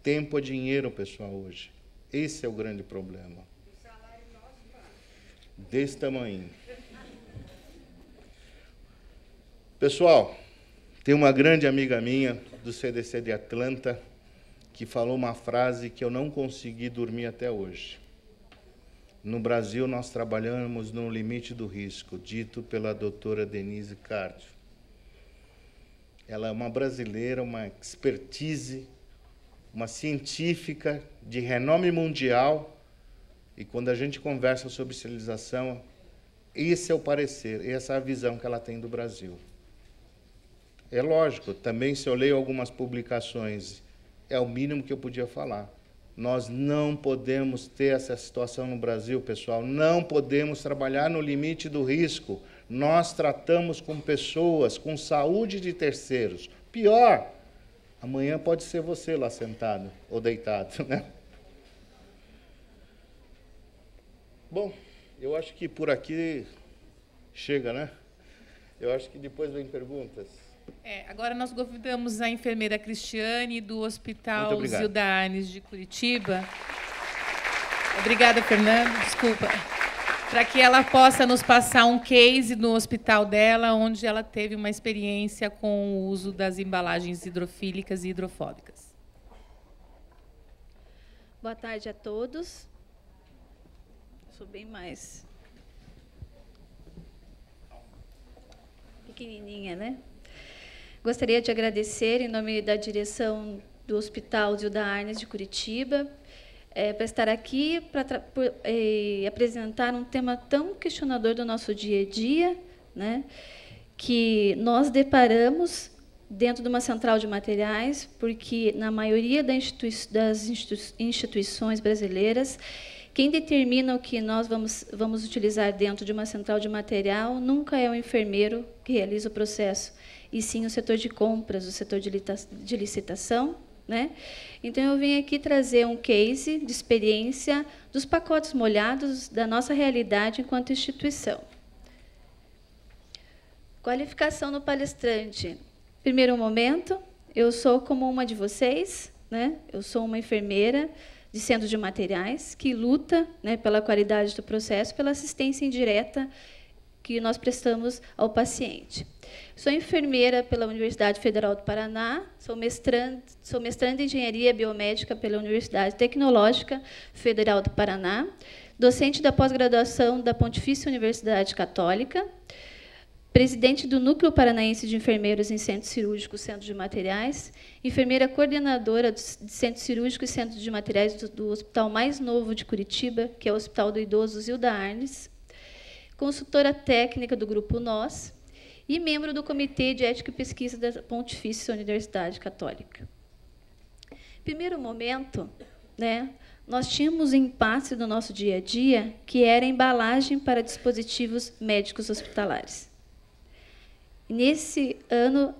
Tempo é dinheiro, pessoal, hoje. Esse é o grande problema. Desse tamanho. Pessoal, tem uma grande amiga minha do CDC de Atlanta que falou uma frase que eu não consegui dormir até hoje. No Brasil, nós trabalhamos no limite do risco, dito pela doutora Denise Cardio. Ela é uma brasileira, uma expertise, uma científica de renome mundial. E quando a gente conversa sobre esterilização, esse é o parecer, essa é a visão que ela tem do Brasil. É lógico, também se eu leio algumas publicações, é o mínimo que eu podia falar. Nós não podemos ter essa situação no Brasil, pessoal. Não podemos trabalhar no limite do risco. Nós tratamos com pessoas, com saúde de terceiros. Pior, amanhã pode ser você lá sentado ou deitado, né? Bom, eu acho que por aqui chega, né? Eu acho que depois vem perguntas. Agora nós convidamos a enfermeira Cristiane, do Hospital Zilda Arnes de Curitiba. Obrigada, Fernando. Desculpa. Para que ela possa nos passar um case no hospital dela, onde ela teve uma experiência com o uso das embalagens hidrofílicas e hidrofóbicas. Boa tarde a todos. Sou bem mais pequenininha, né? Gostaria de agradecer, em nome da direção do Hospital Zilda Arnes de Curitiba, para estar aqui para apresentar um tema tão questionador do nosso dia a dia, né, que nós deparamos dentro de uma central de materiais, porque, na maioria das instituições brasileiras, quem determina o que nós vamos utilizar dentro de uma central de material nunca é o enfermeiro que realiza o processo, e sim o setor de compras, o setor de licitação, né? Então, eu vim aqui trazer um case de experiência dos pacotes molhados da nossa realidade enquanto instituição. Qualificação do palestrante. Primeiro momento, eu sou como uma de vocês, né? Eu sou uma enfermeira de centro de materiais que luta, né, pela qualidade do processo, pela assistência indireta que nós prestamos ao paciente. Sou enfermeira pela Universidade Federal do Paraná, sou mestranda em Engenharia Biomédica pela Universidade Tecnológica Federal do Paraná, docente da pós-graduação da Pontifícia Universidade Católica, presidente do Núcleo Paranaense de Enfermeiros em Centro Cirúrgico, Centro de Materiais, enfermeira coordenadora de Centro Cirúrgico e Centro de Materiais do hospital mais novo de Curitiba, que é o Hospital do Idoso Zilda Arnes, consultora técnica do Grupo Nós e membro do Comitê de Ética e Pesquisa da Pontifícia Universidade Católica. Primeiro momento, né, nós tínhamos um impasse do nosso dia a dia, que era a embalagem para dispositivos médicos hospitalares. E nesse ano,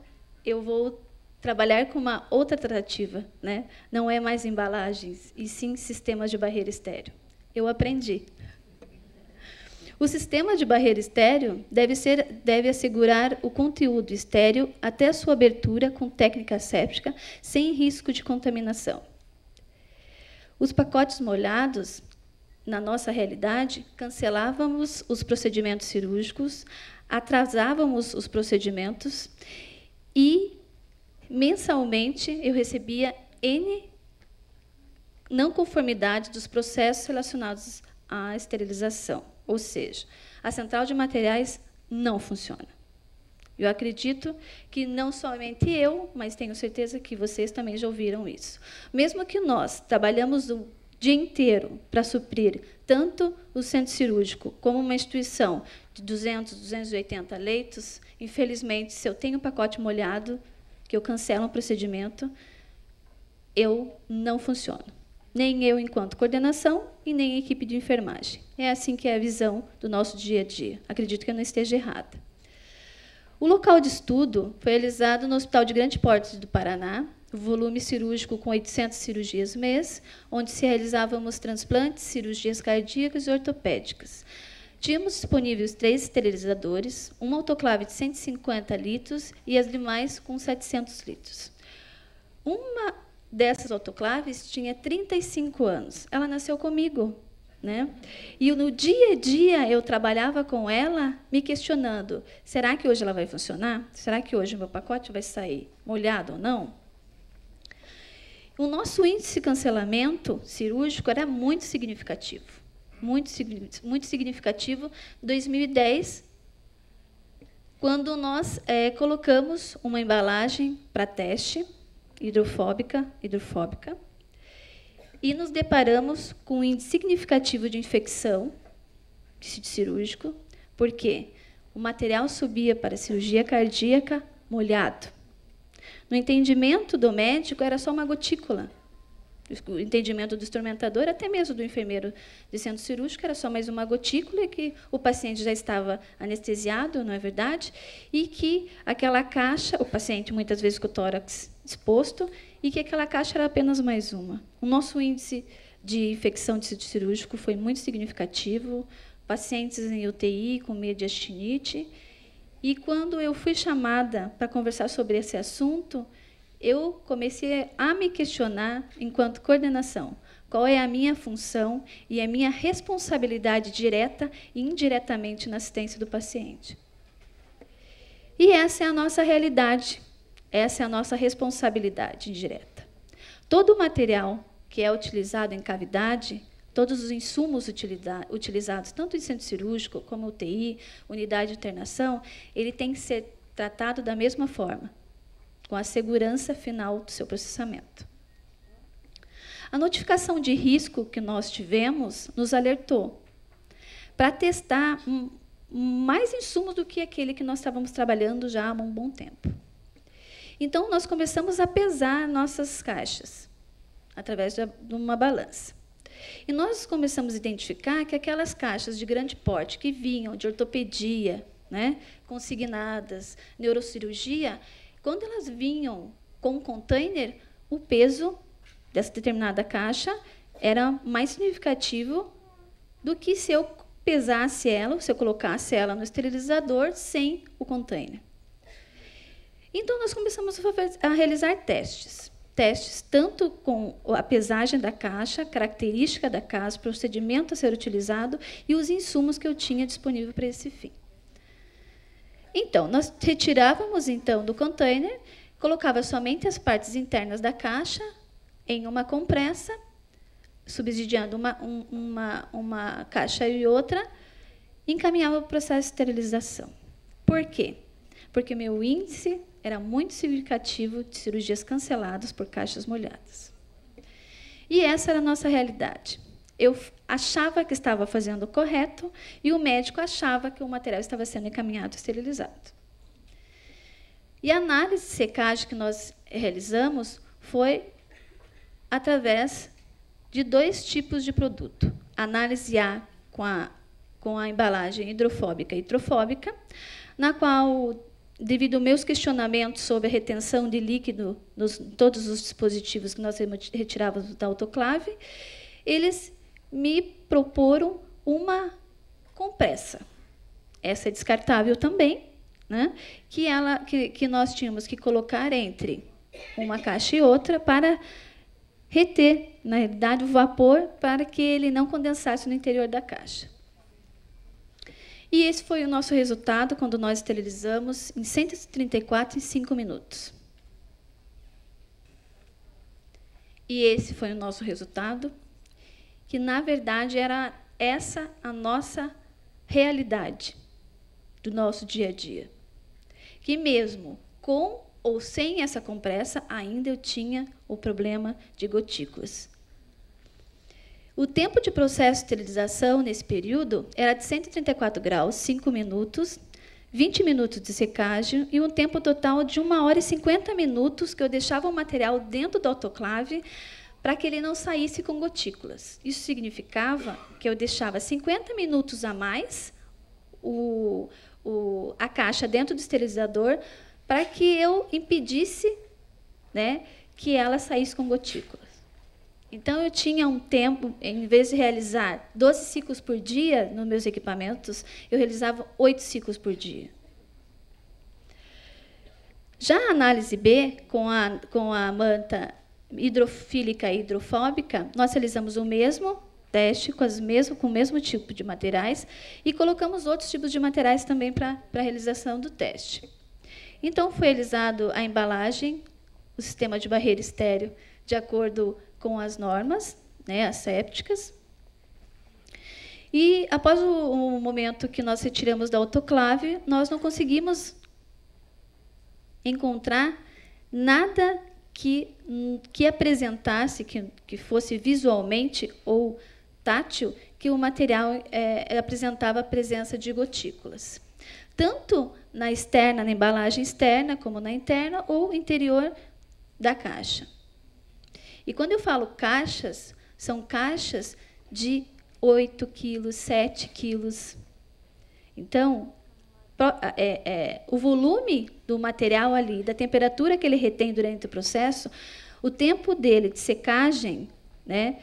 eu vou trabalhar com uma outra tratativa, né? Não é mais embalagens, e sim sistemas de barreira estéreo. Eu aprendi. O sistema de barreira estéreo deve assegurar o conteúdo estéreo até a sua abertura com técnica asséptica, sem risco de contaminação. Os pacotes molhados, na nossa realidade, cancelávamos os procedimentos cirúrgicos, atrasávamos os procedimentos e, mensalmente, eu recebia N não conformidade dos processos relacionados à esterilização. Ou seja, a central de materiais não funciona. Eu acredito que não somente eu, mas tenho certeza que vocês também já ouviram isso. Mesmo que nós trabalhamos o dia inteiro para suprir tanto o centro cirúrgico como uma instituição de 200, 280 leitos, infelizmente, se eu tenho um pacote molhado, que eu cancelo um procedimento, eu não funciono. Nem eu, enquanto coordenação, e nem a equipe de enfermagem. É assim que é a visão do nosso dia a dia. Acredito que eu não esteja errada. O local de estudo foi realizado no Hospital de Grande Porte do Paraná, volume cirúrgico com 800 cirurgias mês, onde se realizávamos transplantes, cirurgias cardíacas e ortopédicas. Tínhamos disponíveis 3 esterilizadores, uma autoclave de 150 litros e as demais com 700 litros. Uma dessas autoclaves tinha 35 anos. Ela nasceu comigo, né? E no dia a dia eu trabalhava com ela, me questionando: será que hoje ela vai funcionar? Será que hoje o meu pacote vai sair molhado ou não? O nosso índice de cancelamento cirúrgico era muito significativo. Muito significativo em 2010, quando nós colocamos uma embalagem para teste hidrofóbica, e nos deparamos com um índice significativo de infecção cirúrgico, porque o material subia para a cirurgia cardíaca molhado. No entendimento do médico, era só uma gotícula. O entendimento do instrumentador, até mesmo do enfermeiro de centro cirúrgico, era só mais uma gotícula, que o paciente já estava anestesiado, não é verdade? E que aquela caixa, o paciente muitas vezes com o tórax exposto, e que aquela caixa era apenas mais uma. O nosso índice de infecção de sítio cirúrgico foi muito significativo, pacientes em UTI com mediastinite, E quando eu fui chamada para conversar sobre esse assunto, eu comecei a me questionar enquanto coordenação. Qual é a minha função e a minha responsabilidade direta e indiretamente na assistência do paciente? E essa é a nossa realidade, essa é a nossa responsabilidade indireta. Todo o material que é utilizado em cavidade, todos os insumos utilizados, tanto em centro cirúrgico como UTI, unidade de internação, ele tem que ser tratado da mesma forma, com a segurança final do seu processamento. A notificação de risco que nós tivemos nos alertou para testar mais insumos do que aquele que nós estávamos trabalhando já há um bom tempo. Então, nós começamos a pesar nossas caixas, através de uma balança. E nós começamos a identificar que aquelas caixas de grande porte que vinham de ortopedia, né, consignadas, neurocirurgia, quando elas vinham com container, o peso dessa determinada caixa era mais significativo do que se eu pesasse ela, se eu colocasse ela no esterilizador sem o container. Então, nós começamos a realizar testes. Testes tanto com a pesagem da caixa, característica da caixa, procedimento a ser utilizado e os insumos que eu tinha disponível para esse fim. Então, nós retirávamos então do container, colocava somente as partes internas da caixa em uma compressa, subsidiando uma caixa e outra, e encaminhava para o processo de esterilização. Por quê? Porque meu índice era muito significativo de cirurgias canceladas por caixas molhadas. E essa era a nossa realidade. Eu achava que estava fazendo o correto e o médico achava que o material estava sendo encaminhado e esterilizado. E a análise de secagem que nós realizamos foi através de 2 tipos de produto. Análise A com a embalagem hidrofóbica e nitrofóbica, na qual, devido aos meus questionamentos sobre a retenção de líquido nos todos os dispositivos que nós retirávamos da autoclave, eles me proporam uma compressa. Essa é descartável também, né? que nós tínhamos que colocar entre uma caixa e outra para reter, na realidade, o vapor para que ele não condensasse no interior da caixa. E esse foi o nosso resultado quando nós esterilizamos em 134 em 5 minutos. E esse foi o nosso resultado, que, na verdade, era essa a nossa realidade do nosso dia a dia. Que mesmo com ou sem essa compressa, ainda eu tinha o problema de gotículas. O tempo de processo de esterilização nesse período era de 134 graus, 5 minutos, 20 minutos de secagem e um tempo total de 1 hora e 50 minutos que eu deixava o material dentro do autoclave para que ele não saísse com gotículas. Isso significava que eu deixava 50 minutos a mais a caixa dentro do esterilizador para que eu impedisse, né, que ela saísse com gotículas. Então, eu tinha um tempo, em vez de realizar 12 ciclos por dia nos meus equipamentos, eu realizava 8 ciclos por dia. Já a análise B, com a manta hidrofílica e hidrofóbica, nós realizamos o mesmo teste com o mesmo tipo de materiais e colocamos outros tipos de materiais também para a realização do teste. Então, foi realizado a embalagem, o sistema de barreira estéreo, de acordo com as normas, né, assépticas. E, após o momento que nós retiramos da autoclave, nós não conseguimos encontrar nada que apresentasse, que fosse visualmente ou tátil, que o material apresentava a presença de gotículas. Tanto na externa, na embalagem externa, como na interna ou interior da caixa. E quando eu falo caixas, são caixas de 8 quilos, 7 quilos. Então, o volume do material ali, da temperatura que ele retém durante o processo, o tempo dele de secagem, né,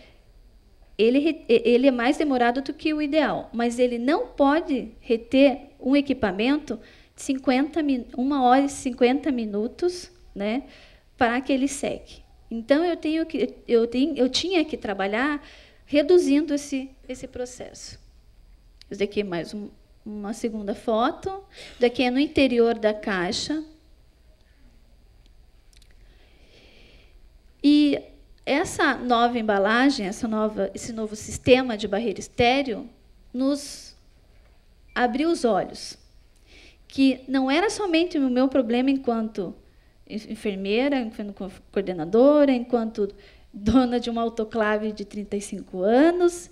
ele é mais demorado do que o ideal, mas ele não pode reter um equipamento 1 hora e 50 minutos, né, para que ele seque. Então, eu tinha que trabalhar reduzindo esse processo. Isso daqui é mais uma segunda foto. Isso daqui é no interior da caixa. E essa nova embalagem, esse novo sistema de barreira estéreo, nos abriu os olhos. Que não era somente o meu problema enquanto enfermeira, enquanto coordenadora, enquanto dona de uma autoclave de 35 anos,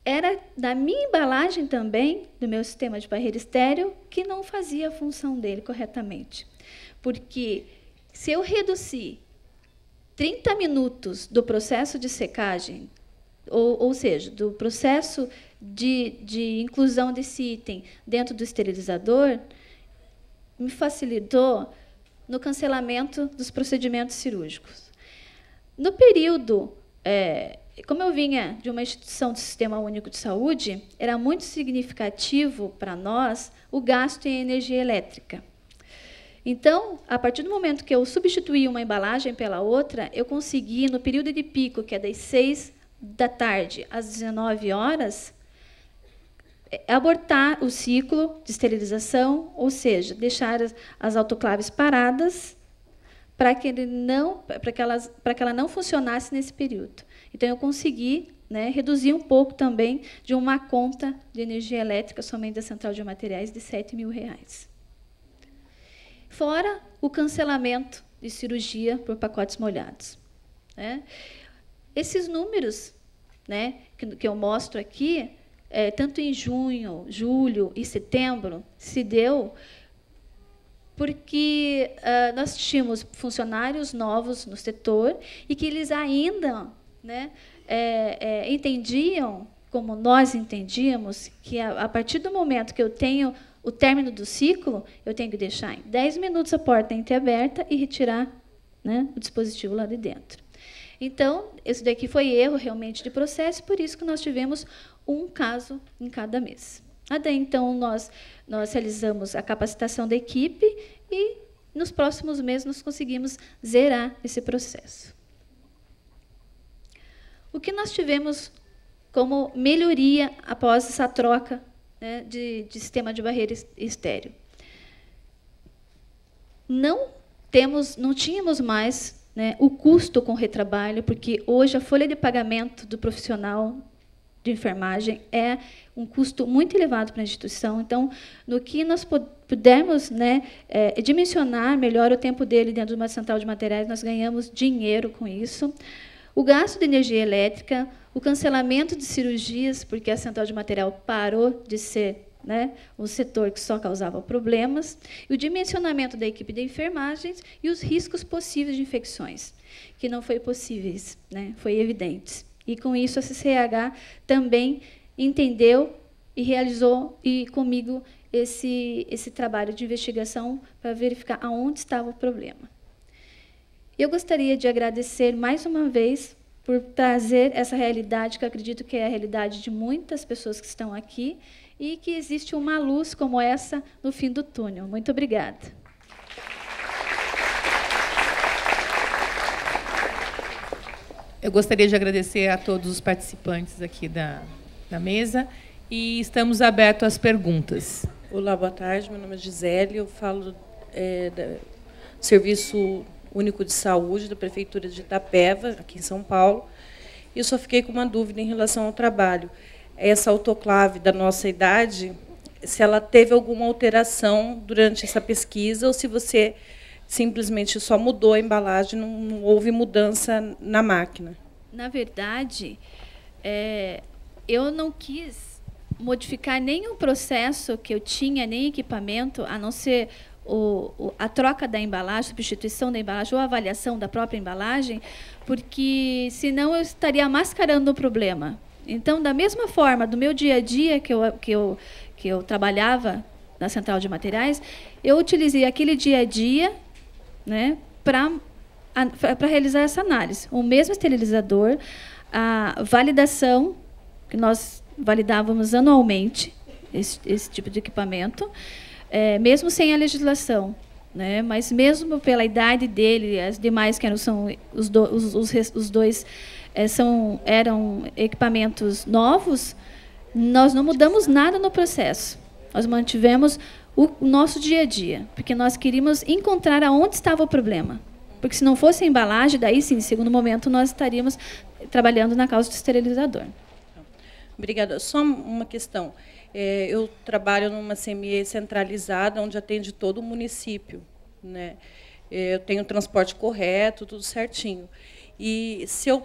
era da minha embalagem também, do meu sistema de barreira estéreo, que não fazia a função dele corretamente. Porque se eu reduzir 30 minutos do processo de secagem, ou seja, do processo de inclusão desse item dentro do esterilizador, me facilitou no cancelamento dos procedimentos cirúrgicos. No período, como eu vinha de uma instituição do Sistema Único de Saúde, era muito significativo para nós o gasto em energia elétrica. Então, a partir do momento que eu substituí uma embalagem pela outra, eu consegui, no período de pico, que é das 6 da tarde às 19 horas, abortar o ciclo de esterilização, ou seja, deixar as autoclaves paradas para que ela não funcionasse nesse período. Então, eu consegui, né, reduzir um pouco também de uma conta de energia elétrica somente da Central de Materiais de R$ 7.000. Fora o cancelamento de cirurgia por pacotes molhados, né? Esses números, né, que eu mostro aqui, tanto em junho, julho e setembro, se deu porque nós tínhamos funcionários novos no setor e que eles ainda, né, entendiam, como nós entendíamos, que a partir do momento que eu tenho o término do ciclo, eu tenho que deixar em 10 minutos a porta entreaberta e retirar, né, o dispositivo lá de dentro. Então, esse daqui foi erro realmente de processo, por isso que nós tivemos um caso em cada mês. Até então, nós realizamos a capacitação da equipe e, nos próximos meses, nós conseguimos zerar esse processo. O que nós tivemos como melhoria após essa troca, né, de sistema de barreira estéreo? Não tínhamos mais, né, o custo com retrabalho, porque hoje a folha de pagamento do profissional de enfermagem é um custo muito elevado para a instituição. Então, no que nós pudermos, né, dimensionar melhor o tempo dele dentro de uma central de materiais, nós ganhamos dinheiro com isso. O gasto de energia elétrica, o cancelamento de cirurgias, porque a central de material parou de ser, né, um setor que só causava problemas, e o dimensionamento da equipe de enfermagens e os riscos possíveis de infecções, que não foi possíveis, né, foi evidentes. E, com isso, a CCH também entendeu e realizou, e comigo, esse trabalho de investigação para verificar aonde estava o problema. Eu gostaria de agradecer, mais uma vez, por trazer essa realidade, que eu acredito que é a realidade de muitas pessoas que estão aqui, e que existe uma luz como essa no fim do túnel. Muito obrigada. Eu gostaria de agradecer a todos os participantes aqui da mesa e estamos abertos às perguntas. Olá, boa tarde. Meu nome é Gisele, eu falo do Serviço Único de Saúde da Prefeitura de Itapeva, aqui em São Paulo. E eu só fiquei com uma dúvida em relação ao trabalho. Essa autoclave da nossa idade, se ela teve alguma alteração durante essa pesquisa ou se você simplesmente só mudou a embalagem, não houve mudança na máquina. Na verdade, eu não quis modificar nenhum processo que eu tinha, nem equipamento, a não ser a troca da embalagem, substituição da embalagem ou avaliação da própria embalagem, porque, senão, eu estaria mascarando o problema. Então, da mesma forma, do meu dia a dia que eu trabalhava na central de materiais, eu utilizei aquele dia a dia, né, para realizar essa análise. O mesmo esterilizador, a validação, que nós validávamos anualmente, esse tipo de equipamento, mesmo sem a legislação, né, mas mesmo pela idade dele, as demais que são os dois eram equipamentos novos, nós não mudamos nada no processo. Nós mantivemos o nosso dia a dia, porque nós queríamos encontrar aonde estava o problema. Porque se não fosse a embalagem, daí sim, em segundo momento, nós estaríamos trabalhando na causa do esterilizador. Obrigada. Só uma questão. Eu trabalho numa CME centralizada, onde atende todo o município, né? Eu tenho o transporte correto, tudo certinho. E se eu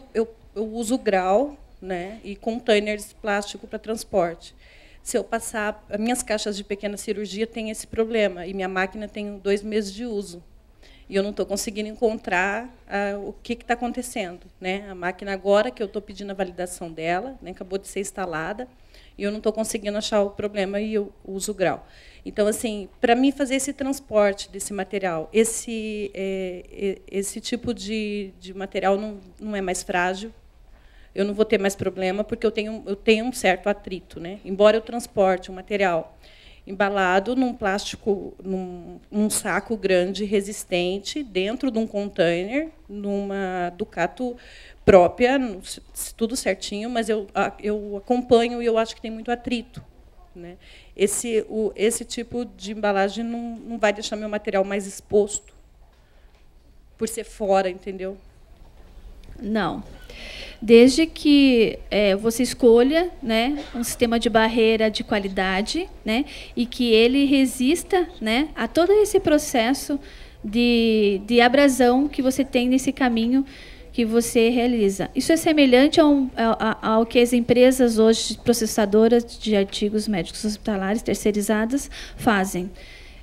uso grau, né, e containers plástico para transporte. Se eu passar, as minhas caixas de pequena cirurgia têm esse problema, e minha máquina tem 2 meses de uso. E eu não estou conseguindo encontrar o que está acontecendo, né? A máquina agora, que eu estou pedindo a validação dela, né, acabou de ser instalada, e eu não estou conseguindo achar o problema, e eu uso grau. Então, assim, para mim fazer esse transporte desse material, esse tipo de material não é mais frágil, eu não vou ter mais problema, porque eu tenho um certo atrito, né? Embora eu transporte um material embalado num plástico, num saco grande, resistente, dentro de um container, numa Ducato própria, tudo certinho, mas eu acompanho e eu acho que tem muito atrito, né? Esse tipo de embalagem não vai deixar meu material mais exposto, por ser fora, entendeu? Não. Desde que você escolha, né, um sistema de barreira de qualidade, né, e que ele resista, né, a todo esse processo de abrasão que você tem nesse caminho que você realiza. Isso é semelhante ao que as empresas hoje processadoras de artigos médicos hospitalares terceirizadas fazem.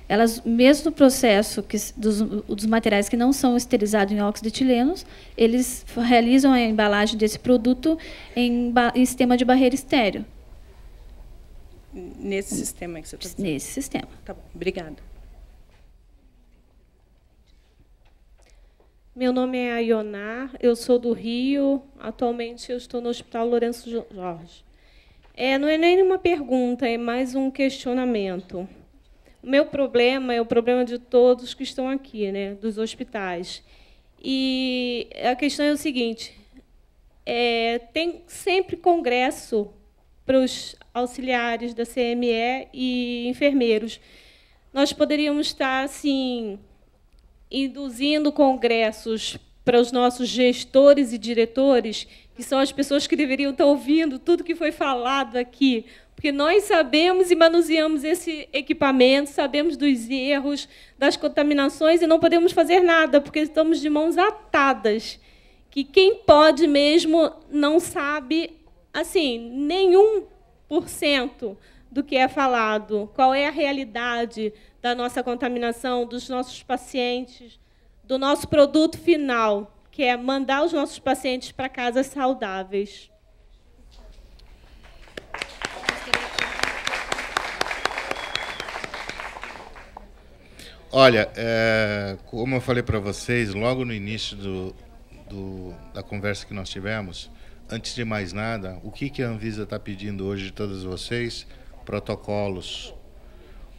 Elas, mesmo no processo dos materiais que não são esterilizados em óxido de etileno, eles realizam a embalagem desse produto em sistema de barreira estéreo. Nesse sistema que você está dizendo? Nesse sistema. Tá bom, obrigada. Meu nome é Aioná, eu sou do Rio, atualmente eu estou no Hospital Lourenço Jorge. Não é nem uma pergunta, é mais um questionamento. O meu problema é o problema de todos que estão aqui, né, dos hospitais. E a questão é o seguinte, tem sempre congresso para os auxiliares da CME e enfermeiros. Nós poderíamos estar assim, induzindo congressos para os nossos gestores e diretores, que são as pessoas que deveriam estar ouvindo tudo que foi falado aqui, porque nós sabemos e manuseamos esse equipamento, sabemos dos erros, das contaminações, e não podemos fazer nada, porque estamos de mãos atadas, que quem pode mesmo não sabe assim, nenhum por cento do que é falado, qual é a realidade da nossa contaminação, dos nossos pacientes, do nosso produto final, que é mandar os nossos pacientes para casas saudáveis. Olha, como eu falei para vocês, logo no início da conversa que nós tivemos, antes de mais nada, o que a Anvisa está pedindo hoje de todos vocês? Protocolos.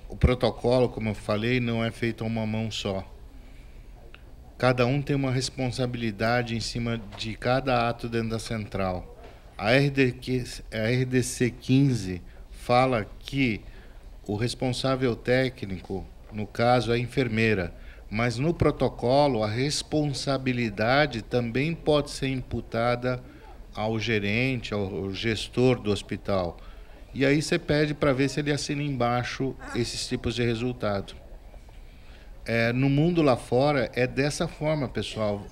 O protocolo, como eu falei, não é feito a uma mão só. Cada um tem uma responsabilidade em cima de cada ato dentro da central. A RDC 15 fala que o responsável técnico, no caso, é a enfermeira, mas no protocolo a responsabilidade também pode ser imputada ao gerente, ao gestor do hospital. E aí você pede para ver se ele assina embaixo esses tipos de resultado. No mundo lá fora é dessa forma, pessoal.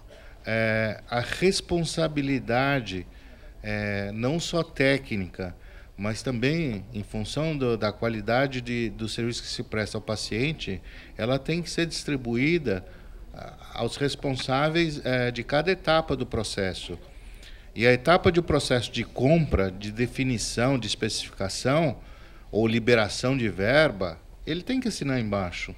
A responsabilidade, não só técnica, mas também em função da qualidade do serviço que se presta ao paciente, ela tem que ser distribuída aos responsáveis de cada etapa do processo. E a etapa de processo de compra, de definição, de especificação ou liberação de verba, ele tem que assinar embaixo,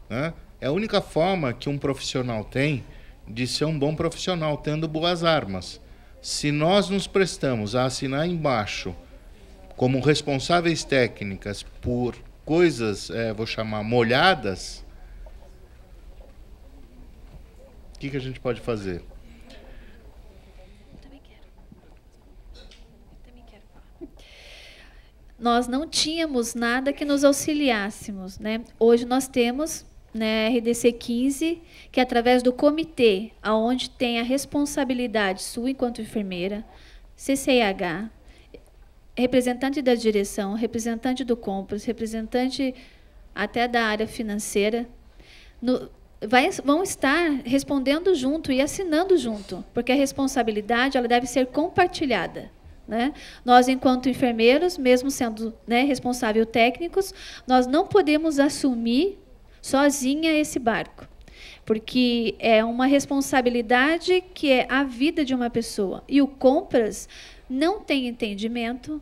né? É a única forma que um profissional tem de ser um bom profissional, tendo boas armas. Se nós nos prestamos a assinar embaixo como responsáveis técnicas por coisas, vou chamar, molhadas, o que a gente pode fazer? Nós não tínhamos nada que nos auxiliássemos, né? Hoje nós temos, né, RDC 15, que através do comitê, aonde tem a responsabilidade sua enquanto enfermeira, CCIH, representante da direção, representante do compras, representante até da área financeira, vão estar respondendo junto e assinando junto, porque a responsabilidade ela deve ser compartilhada. Né? Nós, enquanto enfermeiros, mesmo sendo, né, responsáveis técnicos, nós não podemos assumir sozinha esse barco, porque é uma responsabilidade que é a vida de uma pessoa. E o compras não tem entendimento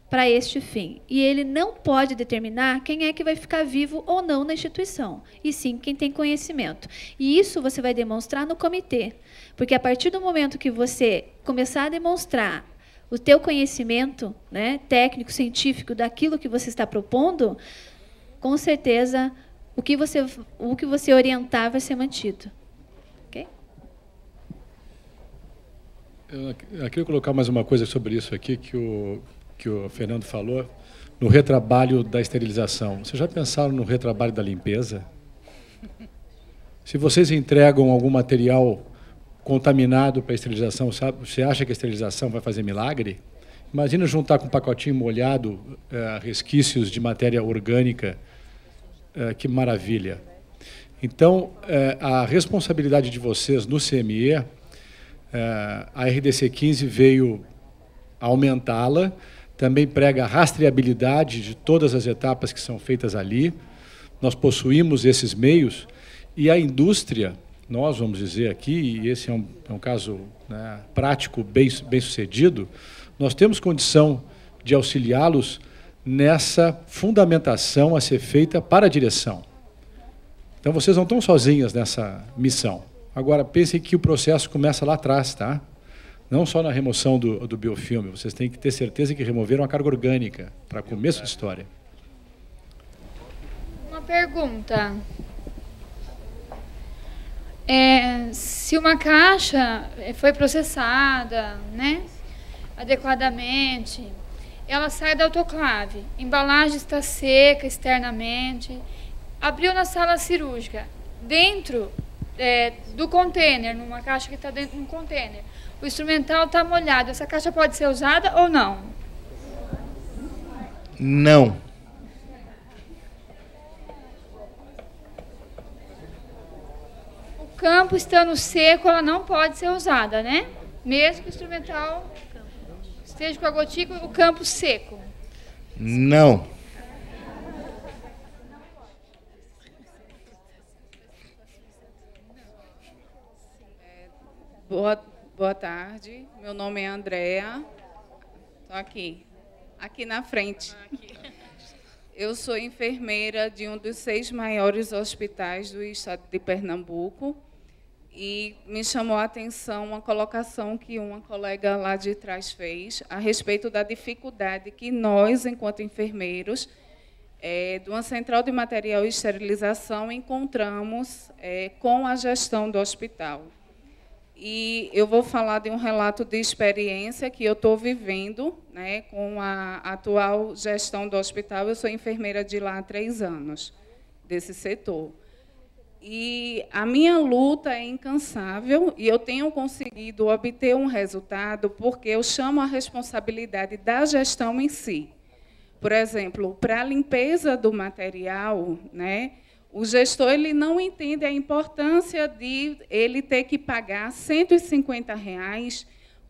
para este fim. E ele não pode determinar quem é que vai ficar vivo ou não na instituição, e sim quem tem conhecimento. E isso você vai demonstrar no comitê, porque a partir do momento que você começar a demonstrar o teu conhecimento, né, técnico, científico, daquilo que você está propondo, com certeza o que você orientar vai ser mantido. Okay? Eu queria colocar mais uma coisa sobre isso aqui que o Fernando falou, no retrabalho da esterilização. Vocês já pensaram no retrabalho da limpeza? Se vocês entregam algum material contaminado para a esterilização, sabe? Você acha que a esterilização vai fazer milagre? Imagina juntar com um pacotinho molhado resquícios de matéria orgânica, que maravilha. Então, a responsabilidade de vocês no CME, a RDC 15 veio aumentá-la, também prega a rastreabilidade de todas as etapas que são feitas ali. Nós possuímos esses meios e a indústria, nós vamos dizer aqui, e esse é um caso, né, prático, bem sucedido, nós temos condição de auxiliá-los nessa fundamentação a ser feita para a direção. Então, vocês não estão sozinhas nessa missão. Agora, pensem que o processo começa lá atrás, tá? Não só na remoção do biofilme, vocês têm que ter certeza que removeram a carga orgânica, para começo de história. Uma pergunta. Se uma caixa foi processada, né, adequadamente, ela sai da autoclave, a embalagem está seca externamente, abriu na sala cirúrgica, dentro do container, numa caixa que está dentro de um container, o instrumental está molhado, essa caixa pode ser usada ou não? Não. O campo estando seco, ela não pode ser usada, né? Mesmo que o instrumental esteja com a gotícula, o campo seco. Não. Boa tarde, meu nome é Andréa, estou aqui na frente. Eu sou enfermeira de um dos 6 maiores hospitais do estado de Pernambuco e me chamou a atenção uma colocação que uma colega lá de trás fez a respeito da dificuldade que nós, enquanto enfermeiros, de uma central de material e esterilização, encontramos com a gestão do hospital. E eu vou falar de um relato de experiência que eu estou vivendo, né, com a atual gestão do hospital. Eu sou enfermeira de lá há 3 anos, desse setor. E a minha luta é incansável e eu tenho conseguido obter um resultado porque eu chamo a responsabilidade da gestão em si. Por exemplo, para a limpeza do material, né, o gestor ele não entende a importância de ele ter que pagar R$ 150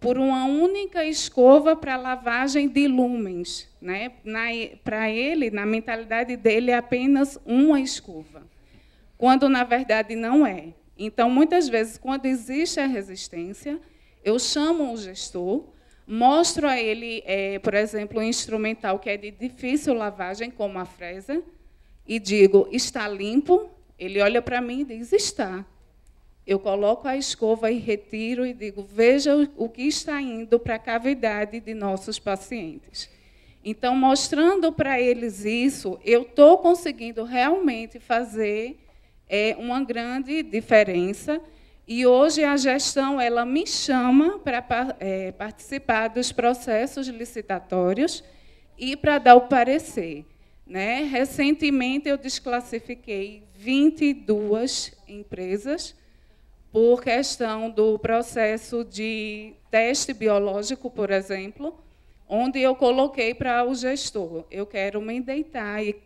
por uma única escova para lavagem de lúmens, né? Para ele, na mentalidade dele, é apenas uma escova, quando, na verdade, não é. Então, muitas vezes, quando existe a resistência, eu chamo o gestor, mostro a ele, por exemplo, um instrumental que é de difícil lavagem, como a fresa, e digo, está limpo? Ele olha para mim e diz, está. Eu coloco a escova e retiro e digo, veja o que está indo para a cavidade de nossos pacientes. Então, mostrando para eles isso, eu estou conseguindo realmente fazer uma grande diferença. E hoje a gestão ela me chama para participar dos processos licitatórios e para dar o parecer. Né? Recentemente, eu desclassifiquei 22 empresas por questão do processo de teste biológico, por exemplo, onde eu coloquei para o gestor, eu quero me deitar e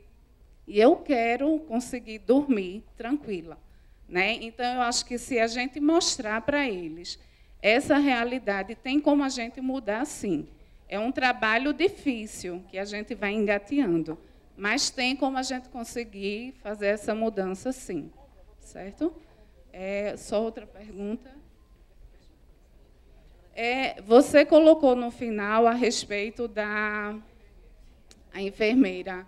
eu quero conseguir dormir tranquila. Né? Então, eu acho que se a gente mostrar para eles essa realidade, tem como a gente mudar, sim. É um trabalho difícil, que a gente vai engateando, mas tem como a gente conseguir fazer essa mudança, sim. Certo? Só outra pergunta. Você colocou no final a respeito da enfermeira,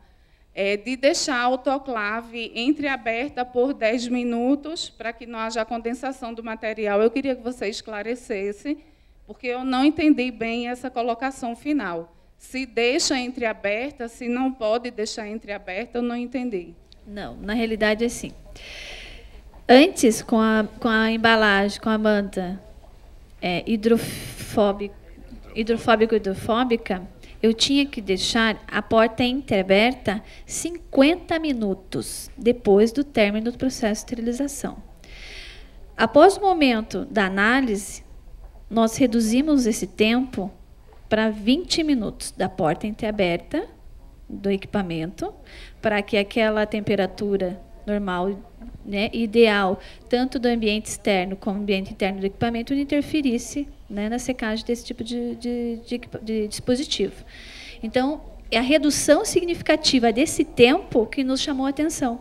de deixar a autoclave entreaberta por 10 minutos para que não haja condensação do material. Eu queria que você esclarecesse, porque eu não entendi bem essa colocação final. Se deixa entreaberta, se não pode deixar entreaberta, eu não entendi. Não, na realidade é assim. Antes, com a embalagem, com a manta hidrofóbica, eu tinha que deixar a porta entreaberta 50 minutos depois do término do processo de esterilização. Após o momento da análise, nós reduzimos esse tempo para 20 minutos da porta entreaberta do equipamento, para que aquela temperatura normal, né, ideal, tanto do ambiente externo como do ambiente interno do equipamento, não interferisse, né, na secagem desse tipo de dispositivo. Então, é a redução significativa desse tempo que nos chamou a atenção.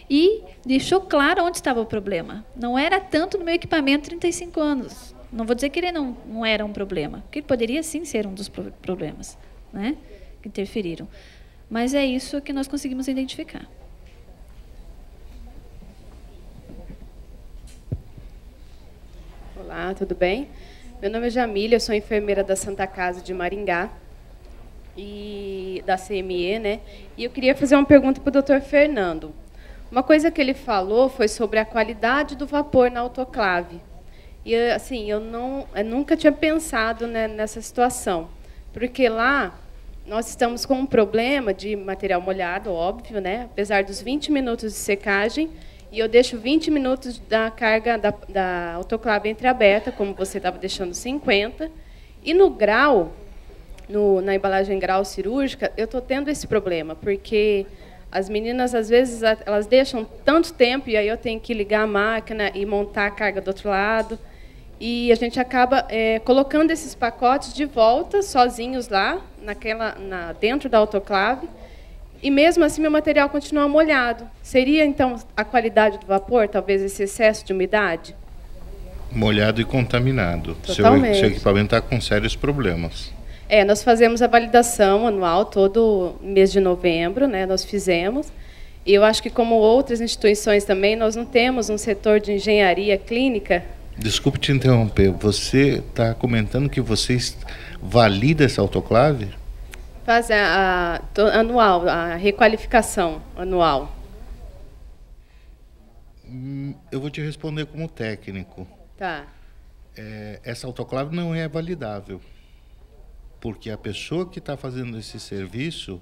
E deixou claro onde estava o problema. Não era tanto no meu equipamento 35 anos. Não vou dizer que ele não era um problema, porque ele poderia, sim, ser um dos problemas, né, que interferiram. Mas é isso que nós conseguimos identificar. Olá, tudo bem? Meu nome é Jamília, eu sou enfermeira da Santa Casa de Maringá, e da CME, né? E eu queria fazer uma pergunta para o Dr. Fernando. Uma coisa que ele falou foi sobre a qualidade do vapor na autoclave. E, assim, eu nunca tinha pensado, né, nessa situação, porque lá nós estamos com um problema de material molhado, óbvio, né? Apesar dos 20 minutos de secagem, e eu deixo 20 minutos da carga da autoclave entreaberta, como você estava deixando 50. E no grau, na embalagem grau cirúrgica, eu estou tendo esse problema, porque as meninas, às vezes, elas deixam tanto tempo, e aí eu tenho que ligar a máquina e montar a carga do outro lado. E a gente acaba colocando esses pacotes de volta, sozinhos lá, dentro da autoclave, e mesmo assim meu material continua molhado. Seria, então, a qualidade do vapor, talvez esse excesso de umidade? Molhado e contaminado. Totalmente. Seu equipamento está com sérios problemas. Nós fazemos a validação anual, todo mês de novembro, né, nós fizemos. E eu acho que, como outras instituições também, nós não temos um setor de engenharia clínica. Desculpe te interromper, você está comentando que vocês validam essa autoclave? Faz anual, a requalificação anual. Eu vou te responder como técnico. Tá. Essa autoclave não é validável, porque a pessoa que está fazendo esse serviço,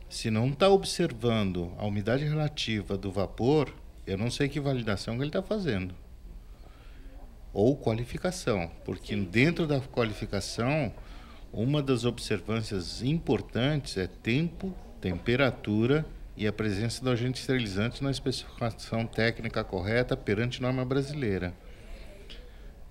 se não está observando a umidade relativa do vapor, eu não sei que validação que ele está fazendo. Ou qualificação, porque dentro da qualificação, uma das observâncias importantes é tempo, temperatura e a presença do agente esterilizante na especificação técnica correta perante norma brasileira.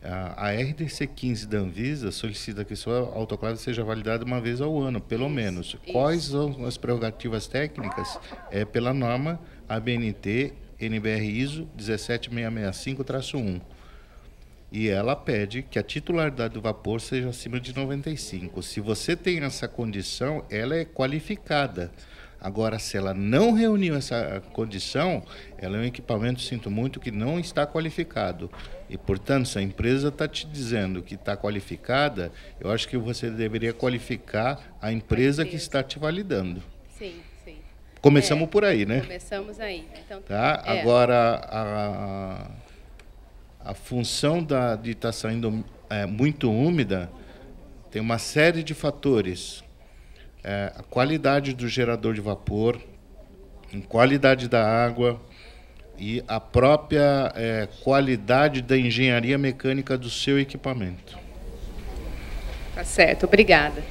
A RDC 15 da Anvisa solicita que sua autoclave seja validada uma vez ao ano, pelo menos. Quais são as prerrogativas técnicas? É pela norma ABNT NBR ISO 17665-1. E ela pede que a titularidade do vapor seja acima de 95. Se você tem essa condição, ela é qualificada. Agora, se ela não reuniu essa condição, ela é um equipamento, sinto muito, que não está qualificado. E, portanto, se a empresa está te dizendo que está qualificada, eu acho que você deveria qualificar a empresa que está te validando. Sim, sim. Começamos por aí, né? Começamos aí. Então, tá? Agora, a função de estar saindo muito úmida tem uma série de fatores. A qualidade do gerador de vapor, a qualidade da água e a própria qualidade da engenharia mecânica do seu equipamento. Tá certo, obrigada.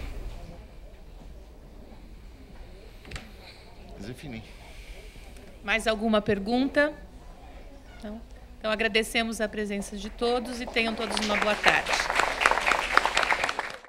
Mais alguma pergunta? Não? Então, agradecemos a presença de todos e tenham todos uma boa tarde.